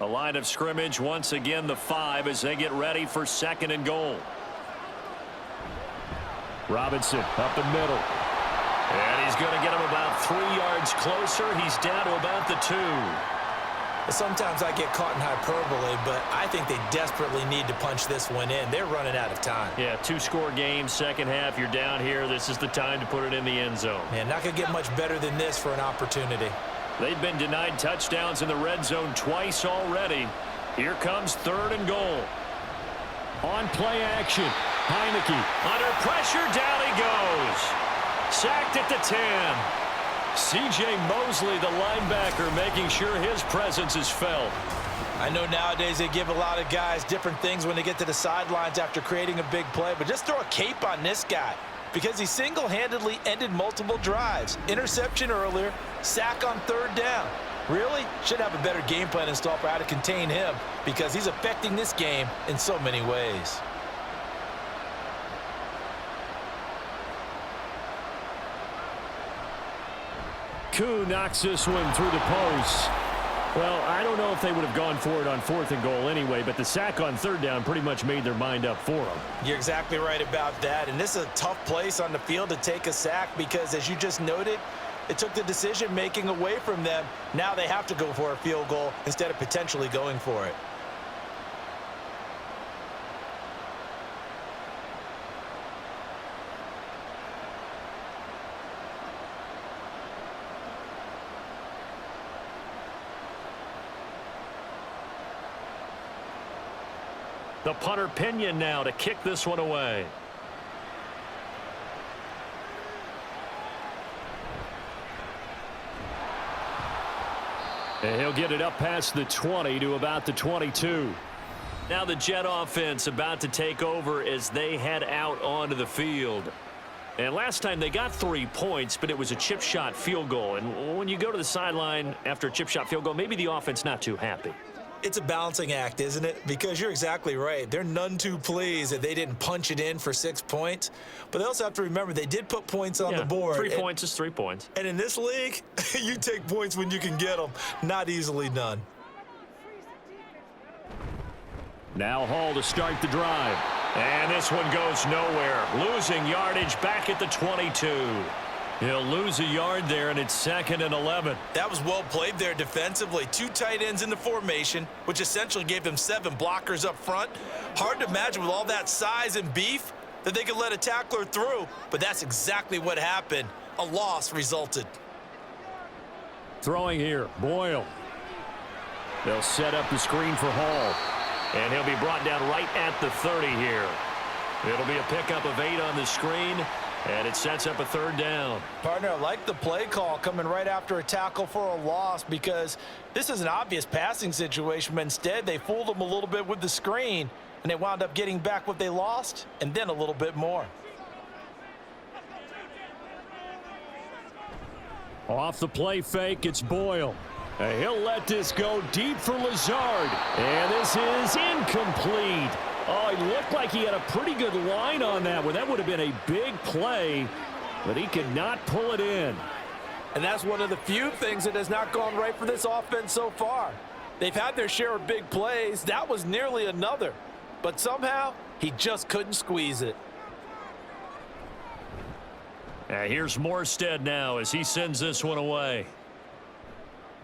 A line of scrimmage once again the 5 as they get ready for 2nd and goal. Robinson up the middle. And he's going to get him about 3 yards closer. He's down to about the 2. Sometimes I get caught in hyperbole, but I think they desperately need to punch this one in. They're running out of time. Yeah, two-score game, second half, you're down here. This is the time to put it in the end zone. Man, not going to get much better than this for an opportunity. They've been denied touchdowns in the red zone twice already. Here comes 3rd and goal. On play action, Heineke under pressure, down he goes. Sacked at the 10. C.J. Mosley, the linebacker, making sure his presence is felt. I know nowadays they give a lot of guys different things when they get to the sidelines after creating a big play, but just throw a cape on this guy because he single-handedly ended multiple drives. Interception earlier, sack on 3rd down. Really? Should have a better game plan installed for how to contain him because he's affecting this game in so many ways. Koo knocks this one through the post. Well, I don't know if they would have gone for it on 4th and goal anyway, but the sack on 3rd down pretty much made their mind up for them. You're exactly right about that, and this is a tough place on the field to take a sack because, as you just noted, it took the decision-making away from them. Now they have to go for a field goal instead of potentially going for it. The punter Pinion now to kick this one away. And he'll get it up past the 20 to about the 22. Now the Jet offense about to take over as they head out onto the field. And last time they got 3 points, but it was a chip shot field goal. And when you go to the sideline after a chip shot field goal, maybe the offense not too happy. It's a balancing act, isn't it? Because you're exactly right. They're none too pleased that they didn't punch it in for 6 points. But they also have to remember they did put points on the board. 3 points is 3 points. And in this league, you take points when you can get them. Not easily done. Now Hall to start the drive. And this one goes nowhere. Losing yardage back at the 22. He'll lose a yard there, and it's 2nd and 11. That was well played there defensively. 2 tight ends in the formation, which essentially gave them 7 blockers up front. Hard to imagine with all that size and beef that they could let a tackler through, but that's exactly what happened. A loss resulted. Throwing here, Boyle. They'll set up the screen for Hall, and he'll be brought down right at the 30 here. It'll be a pickup of 8 on the screen. And it sets up a 3rd down. Partner, I like the play call coming right after a tackle for a loss because this is an obvious passing situation, but instead they fooled them a little bit with the screen, and they wound up getting back what they lost and then a little bit more. Off the play fake, it's Boyle. And he'll let this go deep for Lazard. And this is incomplete. Oh, he looked like he had a pretty good line on that one. That would have been a big play, but he could not pull it in. And that's one of the few things that has not gone right for this offense so far. They've had their share of big plays. That was nearly another. But somehow, he just couldn't squeeze it. Here's Morstead now as he sends this one away.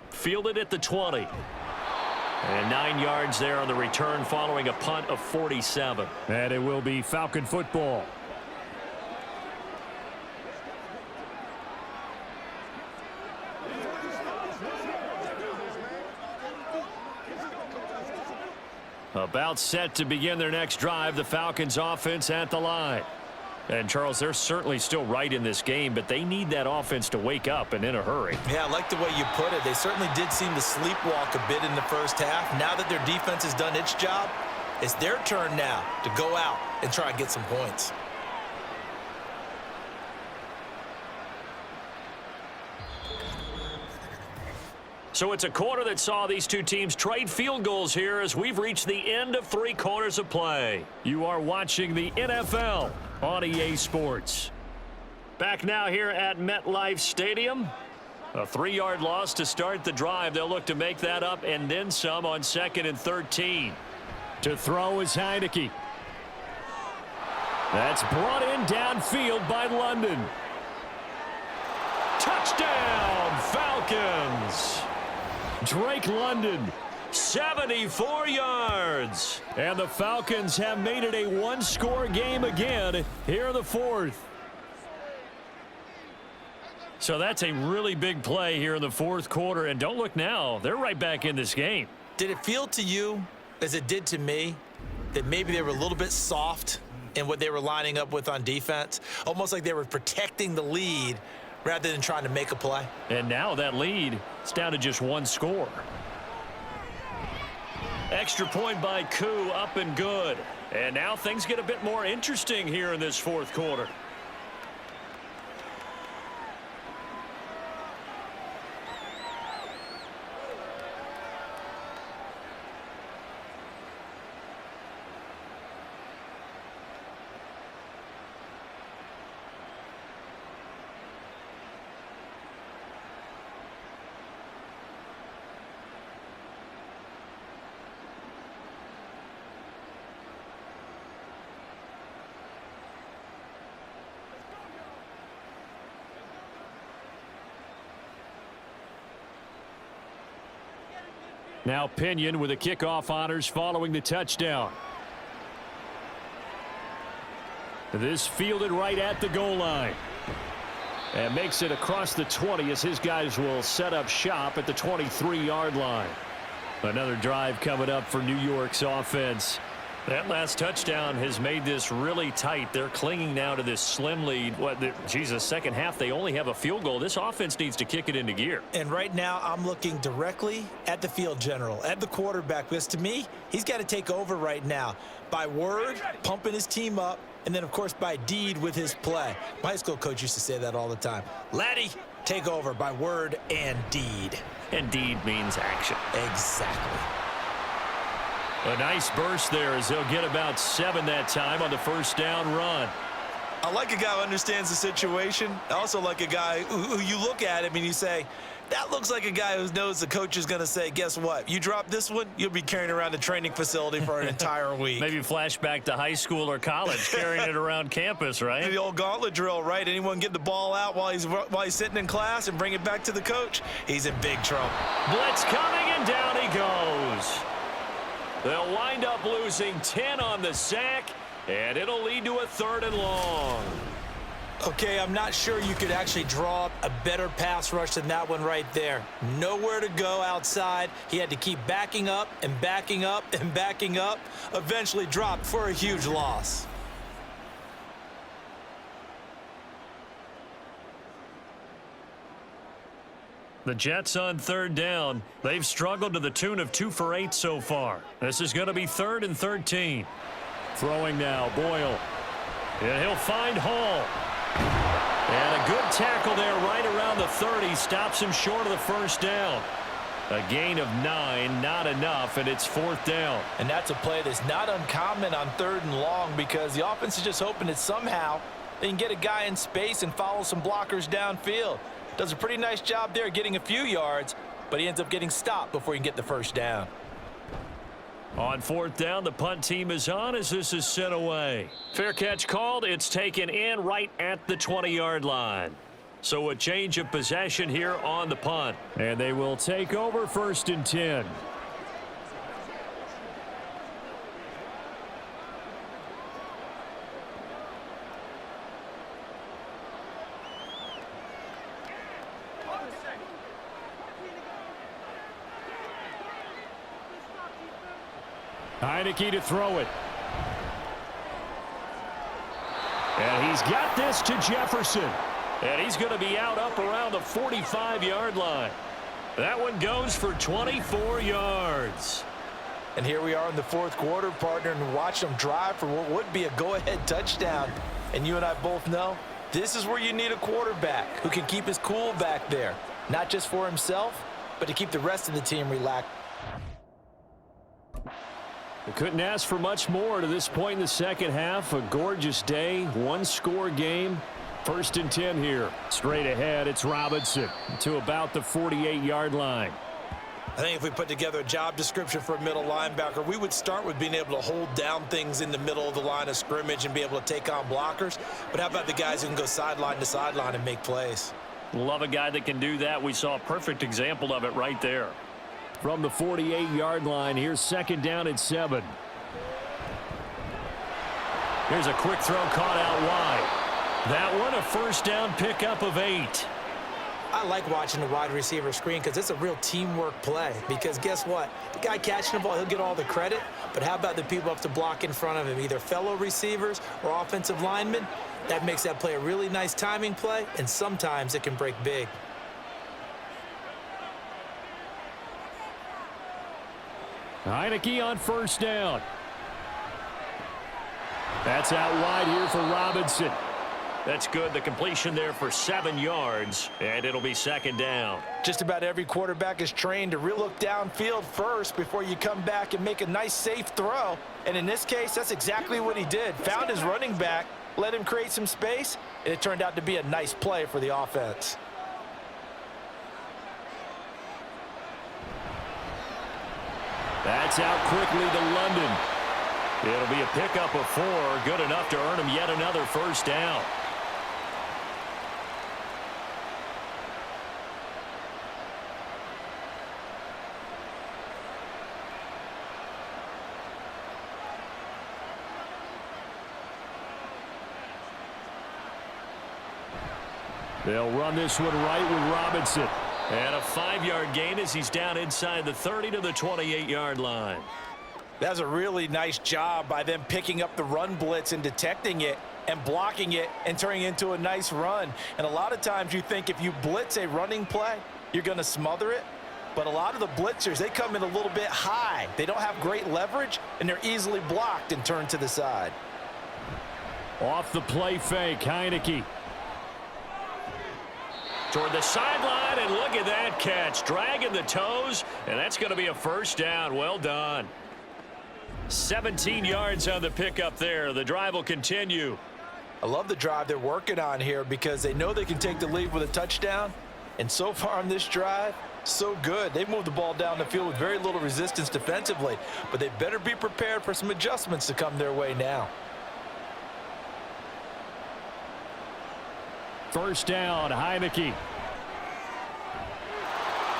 Fielded at the 20. And 9 yards there on the return following a punt of 47. And it will be Falcon football. About set to begin their next drive, the Falcons offense at the line. And, Charles, they're certainly still right in this game, but they need that offense to wake up and in a hurry. Yeah, I like the way you put it. They certainly did seem to sleepwalk a bit in the first half. Now that their defense has done its job, it's their turn now to go out and try and get some points. So it's a quarter that saw these two teams trade field goals here as we've reached the end of 3 quarters of play. You are watching the NFL on EA Sports. Back now here at MetLife Stadium. A 3-yard loss to start the drive. They'll look to make that up and then some on 2nd and 13. To throw is Heineke. That's brought in downfield by London. Touchdown, Falcons. Drake London, 74 yards. And the Falcons have made it a one-score game again here in the fourth. So that's a really big play here in the fourth quarter. And don't look now, they're right back in this game. Did it feel to you, as it did to me, that maybe they were a little bit soft in what they were lining up with on defense? Almost like they were protecting the lead rather than trying to make a play. And now that lead is down to just one score. Extra point by Koo, up and good. And now things get a bit more interesting here in this fourth quarter. Now Pinion with the kickoff honors following the touchdown. This fielded right at the goal line. And makes it across the 20 as his guys will set up shop at the 23-yard line. Another drive coming up for New York's offense. That last touchdown has made this really tight. They're clinging now to this slim lead. Second half, they only have a field goal. This offense needs to kick it into gear. And right now, I'm looking directly at the field general, at the quarterback, because to me, he's got to take over right now. By word, pumping his team up, and then, of course, by deed with his play. My high school coach used to say that all the time. Laddie, take over by word and deed. And deed means action. Exactly. A nice burst there as they'll get about 7 that time on the first down run. I like a guy who understands the situation. I also like a guy who you look at him and you say, that looks like a guy who knows the coach is going to say, guess what? You drop this one, you'll be carrying around the training facility for an entire week. Maybe flashback to high school or college, carrying it around campus, right? The old gauntlet drill, right? Anyone get the ball out while he's sitting in class and bring it back to the coach? He's in big trouble. Blitz coming, and down he goes. They'll wind up losing 10 on the sack, and it'll lead to a 3rd and long. Okay, I'm not sure you could actually draw up a better pass rush than that one right there. Nowhere to go outside. He had to keep backing up and backing up and backing up. Eventually dropped for a huge loss. The Jets on 3rd down. They've struggled to the tune of 2 for 8 so far. This is going to be 3rd and 13. Throwing now, Boyle. And he'll find Hall. And a good tackle there right around the 30. Stops him short of the first down. A gain of 9, not enough, and it's 4th down. And that's a play that's not uncommon on 3rd and long because the offense is just hoping that somehow they can get a guy in space and follow some blockers downfield. Does a pretty nice job there getting a few yards, but he ends up getting stopped before he can get the first down. On 4th down, the punt team is on as this is sent away. Fair catch called. It's taken in right at the 20-yard line. So a change of possession here on the punt. And they will take over 1st and 10. Heineke to throw it. And he's got this to Jefferson. And he's going to be out up around the 45-yard line. That one goes for 24 yards. And here we are in the 4th quarter, partner, and watch them drive for what would be a go-ahead touchdown. And you and I both know this is where you need a quarterback who can keep his cool back there. Not just for himself, but to keep the rest of the team relaxed. We couldn't ask for much more to this point in the second half. A gorgeous day, 1-score game. 1st and 10 here. Straight ahead, it's Robinson to about the 48-yard line. I think if we put together a job description for a middle linebacker, we would start with being able to hold down things in the middle of the line of scrimmage and be able to take on blockers. But how about the guys who can go sideline to sideline and make plays? Love a guy that can do that. We saw a perfect example of it right there. from the 48-yard line. Here's second down at 7. Here's a quick throw caught out wide. That one a first down pickup of 8. I like watching the wide receiver screen because it's a real teamwork play. Because guess what? The guy catching the ball, he'll get all the credit. But how about the people up to block in front of him, either fellow receivers or offensive linemen? That makes that play a really nice timing play, and sometimes it can break big. Heineke on first down. That's out wide here for Robinson. That's good. The completion there for 7 yards, and it'll be second down. Just about every quarterback is trained to really look downfield first before you come back and make a nice, safe throw. And in this case, that's exactly what he did. Found his running back, let him create some space, and it turned out to be a nice play for the offense. That's out quickly to London. It'll be a pickup of 4, good enough to earn him yet another first down. They'll run this one right with Robinson. And a 5-yard gain as he's down inside the 30 to the 28-yard line. That's a really nice job by them picking up the run blitz and detecting it and blocking it and turning it into a nice run. And a lot of times you think if you blitz a running play, you're going to smother it. But a lot of the blitzers, they come in a little bit high. They don't have great leverage, and they're easily blocked and turned to the side. Off the play fake, Heineke. Toward the sideline, and look at that catch. Dragging the toes, and that's going to be a first down. Well done. 17 yards on the pickup there. The drive will continue. I love the drive they're working on here because they know they can take the lead with a touchdown. And so far on this drive, so good. They moved the ball down the field with very little resistance defensively, but they better be prepared for some adjustments to come their way now. First down, Heineke.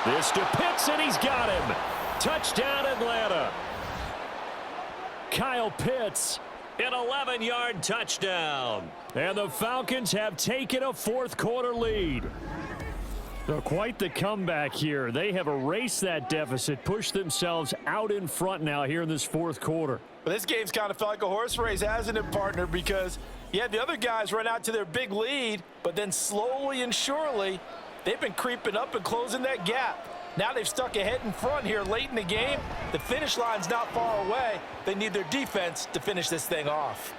This to Pitts, and he's got him. Touchdown, Atlanta. Kyle Pitts, an 11-yard touchdown. And the Falcons have taken a fourth-quarter lead. So quite the comeback here. They have erased that deficit, pushed themselves out in front now here in this fourth quarter. But this game's kind of felt like a horse race, hasn't it, partner? Because you had the other guys run out to their big lead, but then slowly and surely, they've been creeping up and closing that gap. Now they've stuck ahead in front here late in the game. The finish line's not far away. They need their defense to finish this thing off.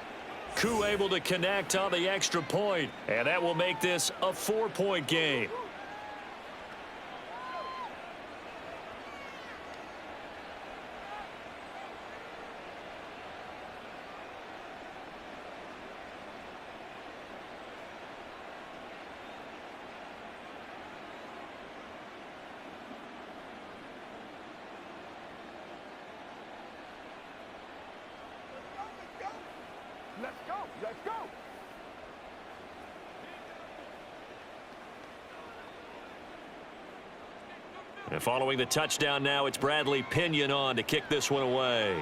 Koo able to connect on the extra point, and that will make this a 4-point game. Let's go. Let's go. And following the touchdown now, it's Bradley Pinion on to kick this one away.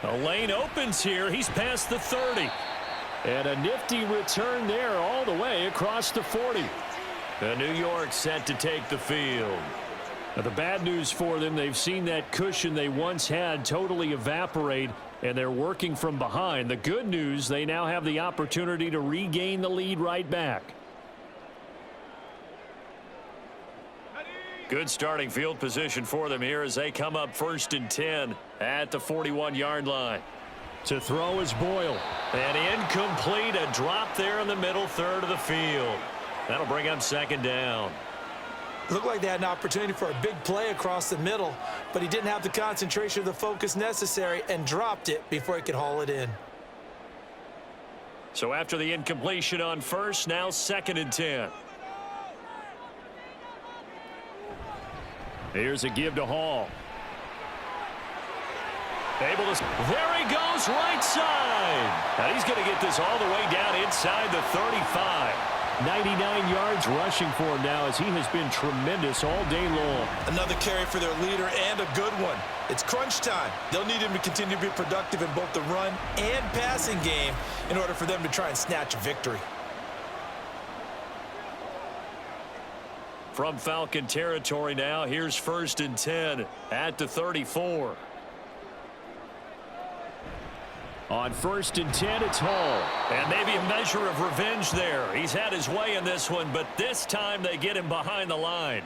A lane opens here. He's past the 30. And a nifty return there all the way across the 40. The New York set to take the field. Now, the bad news for them, they've seen that cushion they once had totally evaporate, and they're working from behind. The good news, they now have the opportunity to regain the lead right back. Good starting field position for them here as they come up 1st and 10 at the 41-yard line. To throw is Boyle. And incomplete, a drop there in the middle third of the field. That'll bring up second down. Looked like they had an opportunity for a big play across the middle, but he didn't have the concentration or the focus necessary and dropped it before he could haul it in. So after the incompletion on first, now 2nd and 10. Here's a give to Hall. Able to, there he goes, right side. And he's going to get this all the way down inside the 35. 99 yards rushing for him now, as he has been tremendous all day long. Another carry for their leader, and a good one. It's crunch time. They'll need him to continue to be productive in both the run and passing game in order for them to try and snatch a victory. From Falcon territory now, here's 1st and 10 at the 34. On 1st and 10, it's Hall. And maybe a measure of revenge there. He's had his way in this one, but this time they get him behind the line.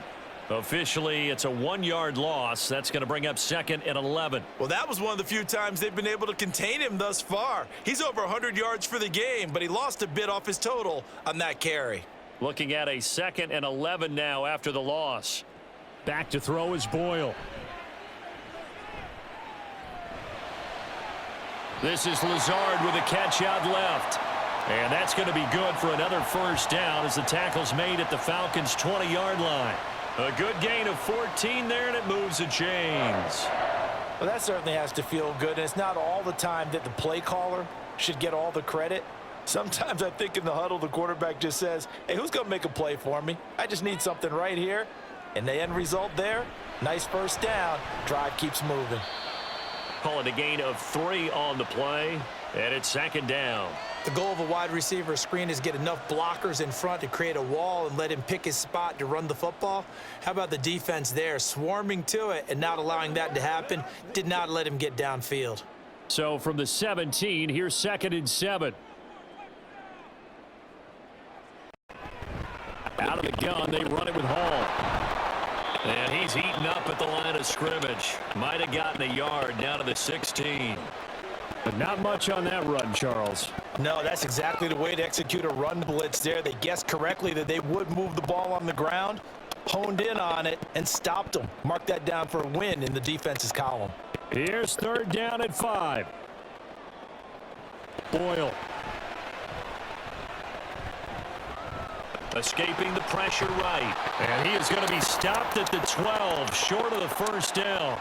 Officially, it's a 1-yard loss. That's going to bring up 2nd and 11. Well, that was one of the few times they've been able to contain him thus far. He's over 100 yards for the game, but he lost a bit off his total on that carry. Looking at a 2nd and 11 now after the loss. Back to throw is Boyle. This is Lazard with a catch out left. And that's going to be good for another 1st down as the tackle's made at the Falcons' 20-yard line. A good gain of 14 there, and it moves the chains. Well, that certainly has to feel good, and it's not all the time that the play caller should get all the credit. Sometimes I think in the huddle, the quarterback just says, hey, who's going to make a play for me? I just need something right here. And the end result there, nice 1st down. Drive keeps moving. Call it a gain of 3 on the play, and it's 2nd down. The goal of a wide receiver screen is get enough blockers in front to create a wall and let him pick his spot to run the football. How about the defense there, swarming to it and not allowing that to happen? Did not let him get downfield. So from the 17, here's 2nd and 7. Out of the gun, they run it with Hall. And he's eaten up at the line of scrimmage. Might have gotten a yard down to the 16. But not much on that run, Charles. No, that's exactly the way to execute a run blitz there. They guessed correctly that they would move the ball on the ground, honed in on it, and stopped them. Mark that down for a win in the defense's column. Here's 3rd down at 5. Boyle. Escaping the pressure right. And he is going to be stopped at the 12, short of the 1st down.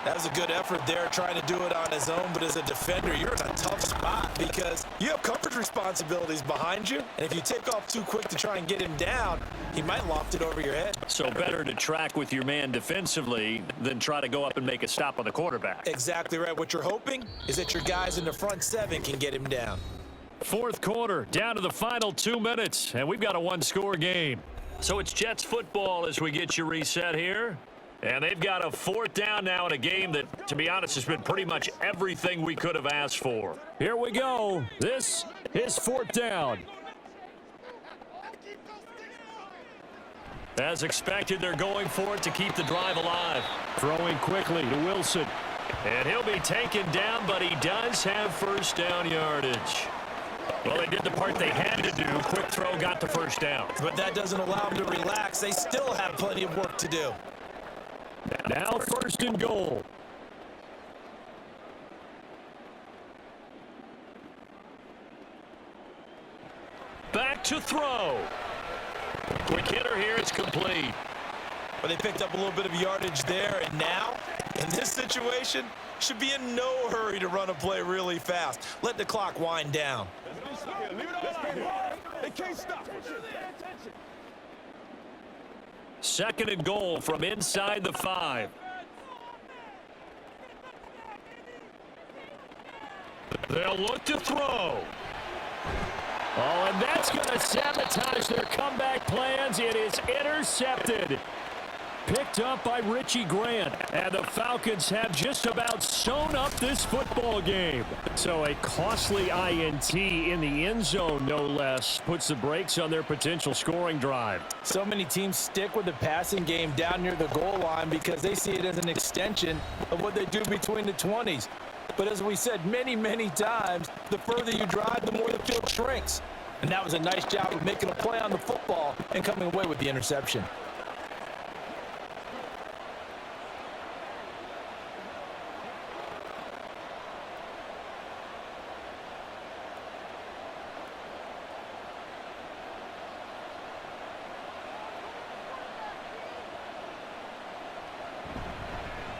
That was a good effort there, trying to do it on his own, but as a defender, you're in a tough spot because you have coverage responsibilities behind you, and if you take off too quick to try and get him down, he might loft it over your head. So better to track with your man defensively than try to go up and make a stop on the quarterback. Exactly right. What you're hoping is that your guys in the front 7 can get him down. 4th quarter, down to the final 2 minutes, and we've got a 1-score game. So it's Jets football as we get you reset here. And they've got a 4th down now in a game that, to be honest, has been pretty much everything we could have asked for. Here we go. This is 4th down. As expected, they're going for it to keep the drive alive. Throwing quickly to Wilson. And he'll be taken down, but he does have 1st down yardage. Well, they did the part they had to do. Quick throw got the 1st down. But that doesn't allow them to relax. They still have plenty of work to do. Now 1st and goal. Back to throw. Quick hitter here. It's complete. But they picked up a little bit of yardage there, and now, in this situation, should be in no hurry to run a play really fast. Let the clock wind down. They can't stop. 2nd and goal from inside the 5. They'll look to throw. Oh, and that's going to sabotage their comeback plans. It is intercepted. Picked up by Richie Grant. And the Falcons have just about sewn up this football game. So a costly INT in the end zone, no less, puts the brakes on their potential scoring drive. So many teams stick with the passing game down near the goal line because they see it as an extension of what they do between the 20s. But as we said many, many times, the further you drive, the more the field shrinks. And that was a nice job of making a play on the football and coming away with the interception.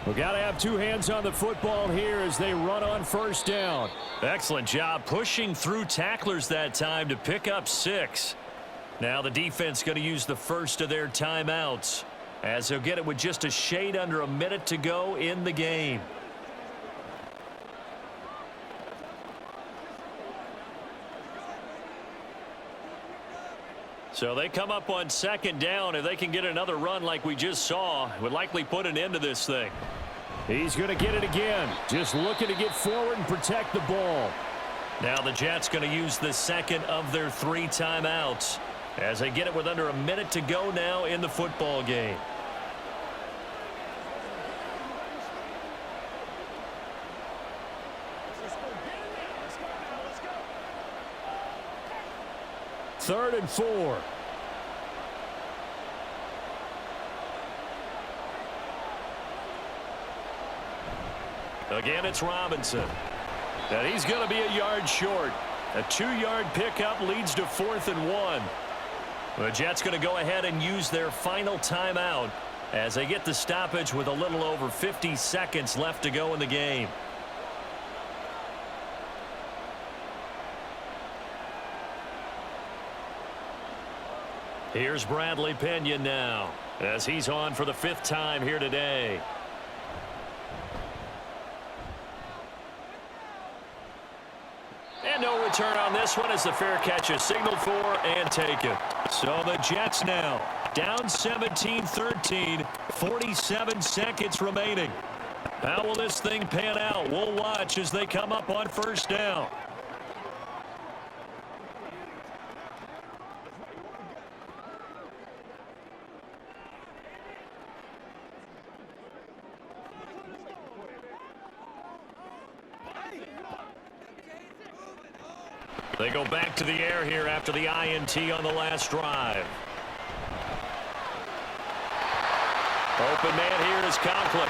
We've got to have 2 hands on the football here as they run on 1st down. Excellent job pushing through tacklers that time to pick up 6. Now the defense going to use the first of their timeouts, as they'll get it with just a shade under a minute to go in the game. So they come up on second down. If they can get another run like we just saw, would likely put an end to this thing. He's going to get it again. Just looking to get forward and protect the ball. Now the Jets going to use the second of their 3 timeouts as they get it with under a minute to go now in the football game. Third and 4. Again, it's Robinson. And he's going to be a yard short. A 2-yard pickup leads to 4th and 1. The Jets going to go ahead and use their final timeout as they get the stoppage with a little over 50 seconds left to go in the game. Here's Bradley Pena now as he's on for the 5th time here today. And no return on this one as the fair catch is signaled for and taken. So the Jets now down 17-13, 47 seconds remaining. How will this thing pan out? We'll watch as they come up on first down. They go back to the air here after the INT on the last drive. Open man here is Conklin.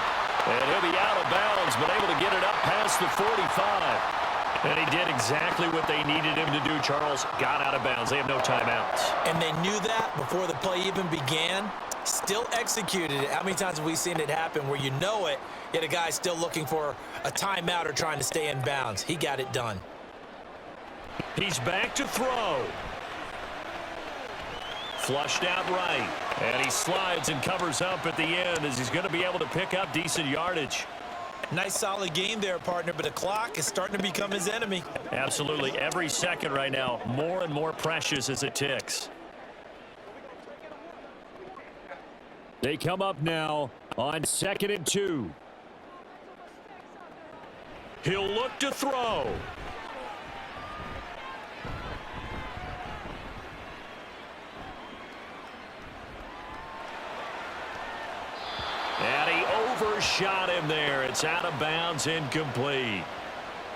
And he'll be out of bounds, but able to get it up past the 45. And he did exactly what they needed him to do, Charles. Got out of bounds. They have no timeouts. And they knew that before the play even began. Still executed it. How many times have we seen it happen where you know it, yet a guy's still looking for a timeout or trying to stay in bounds? He got it done. He's back to throw. Flushed out right. And he slides and covers up at the end as he's going to be able to pick up decent yardage. Nice solid game there, partner, but the clock is starting to become his enemy. Absolutely. Every second right now, more and more precious as it ticks. They come up now on 2nd and 2. He'll look to throw. And he overshot him there. It's out of bounds, incomplete.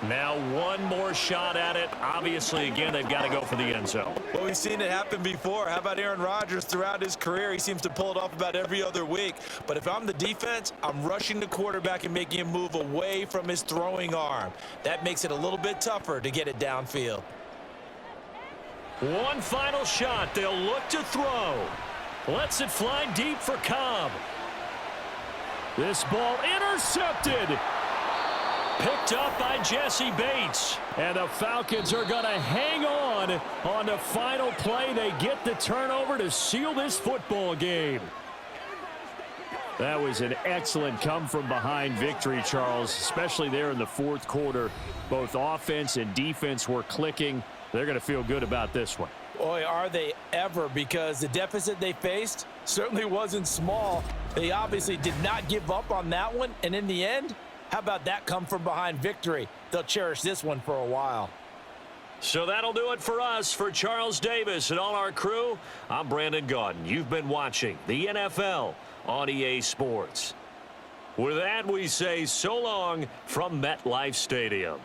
Now one more shot at it. Obviously, again, they've got to go for the end zone. Well, we've seen it happen before. How about Aaron Rodgers throughout his career? He seems to pull it off about every other week. But if I'm the defense, I'm rushing the quarterback and making him move away from his throwing arm. That makes it a little bit tougher to get it downfield. One final shot. They'll look to throw. Lets it fly deep for Cobb. This ball intercepted. Picked up by Jesse Bates. And the Falcons are going to hang on the final play. They get the turnover to seal this football game. That was an excellent come-from-behind victory, Charles, especially there in the 4th quarter. Both offense and defense were clicking. They're going to feel good about this one. Boy, are they ever, because the deficit they faced certainly wasn't small. They obviously did not give up on that one, and in the end, how about that come-from-behind victory? They'll cherish this one for a while. So that'll do it for us. For Charles Davis and all our crew, I'm Brandon Gaudin. You've been watching the NFL on EA Sports. With that, we say so long from MetLife Stadium.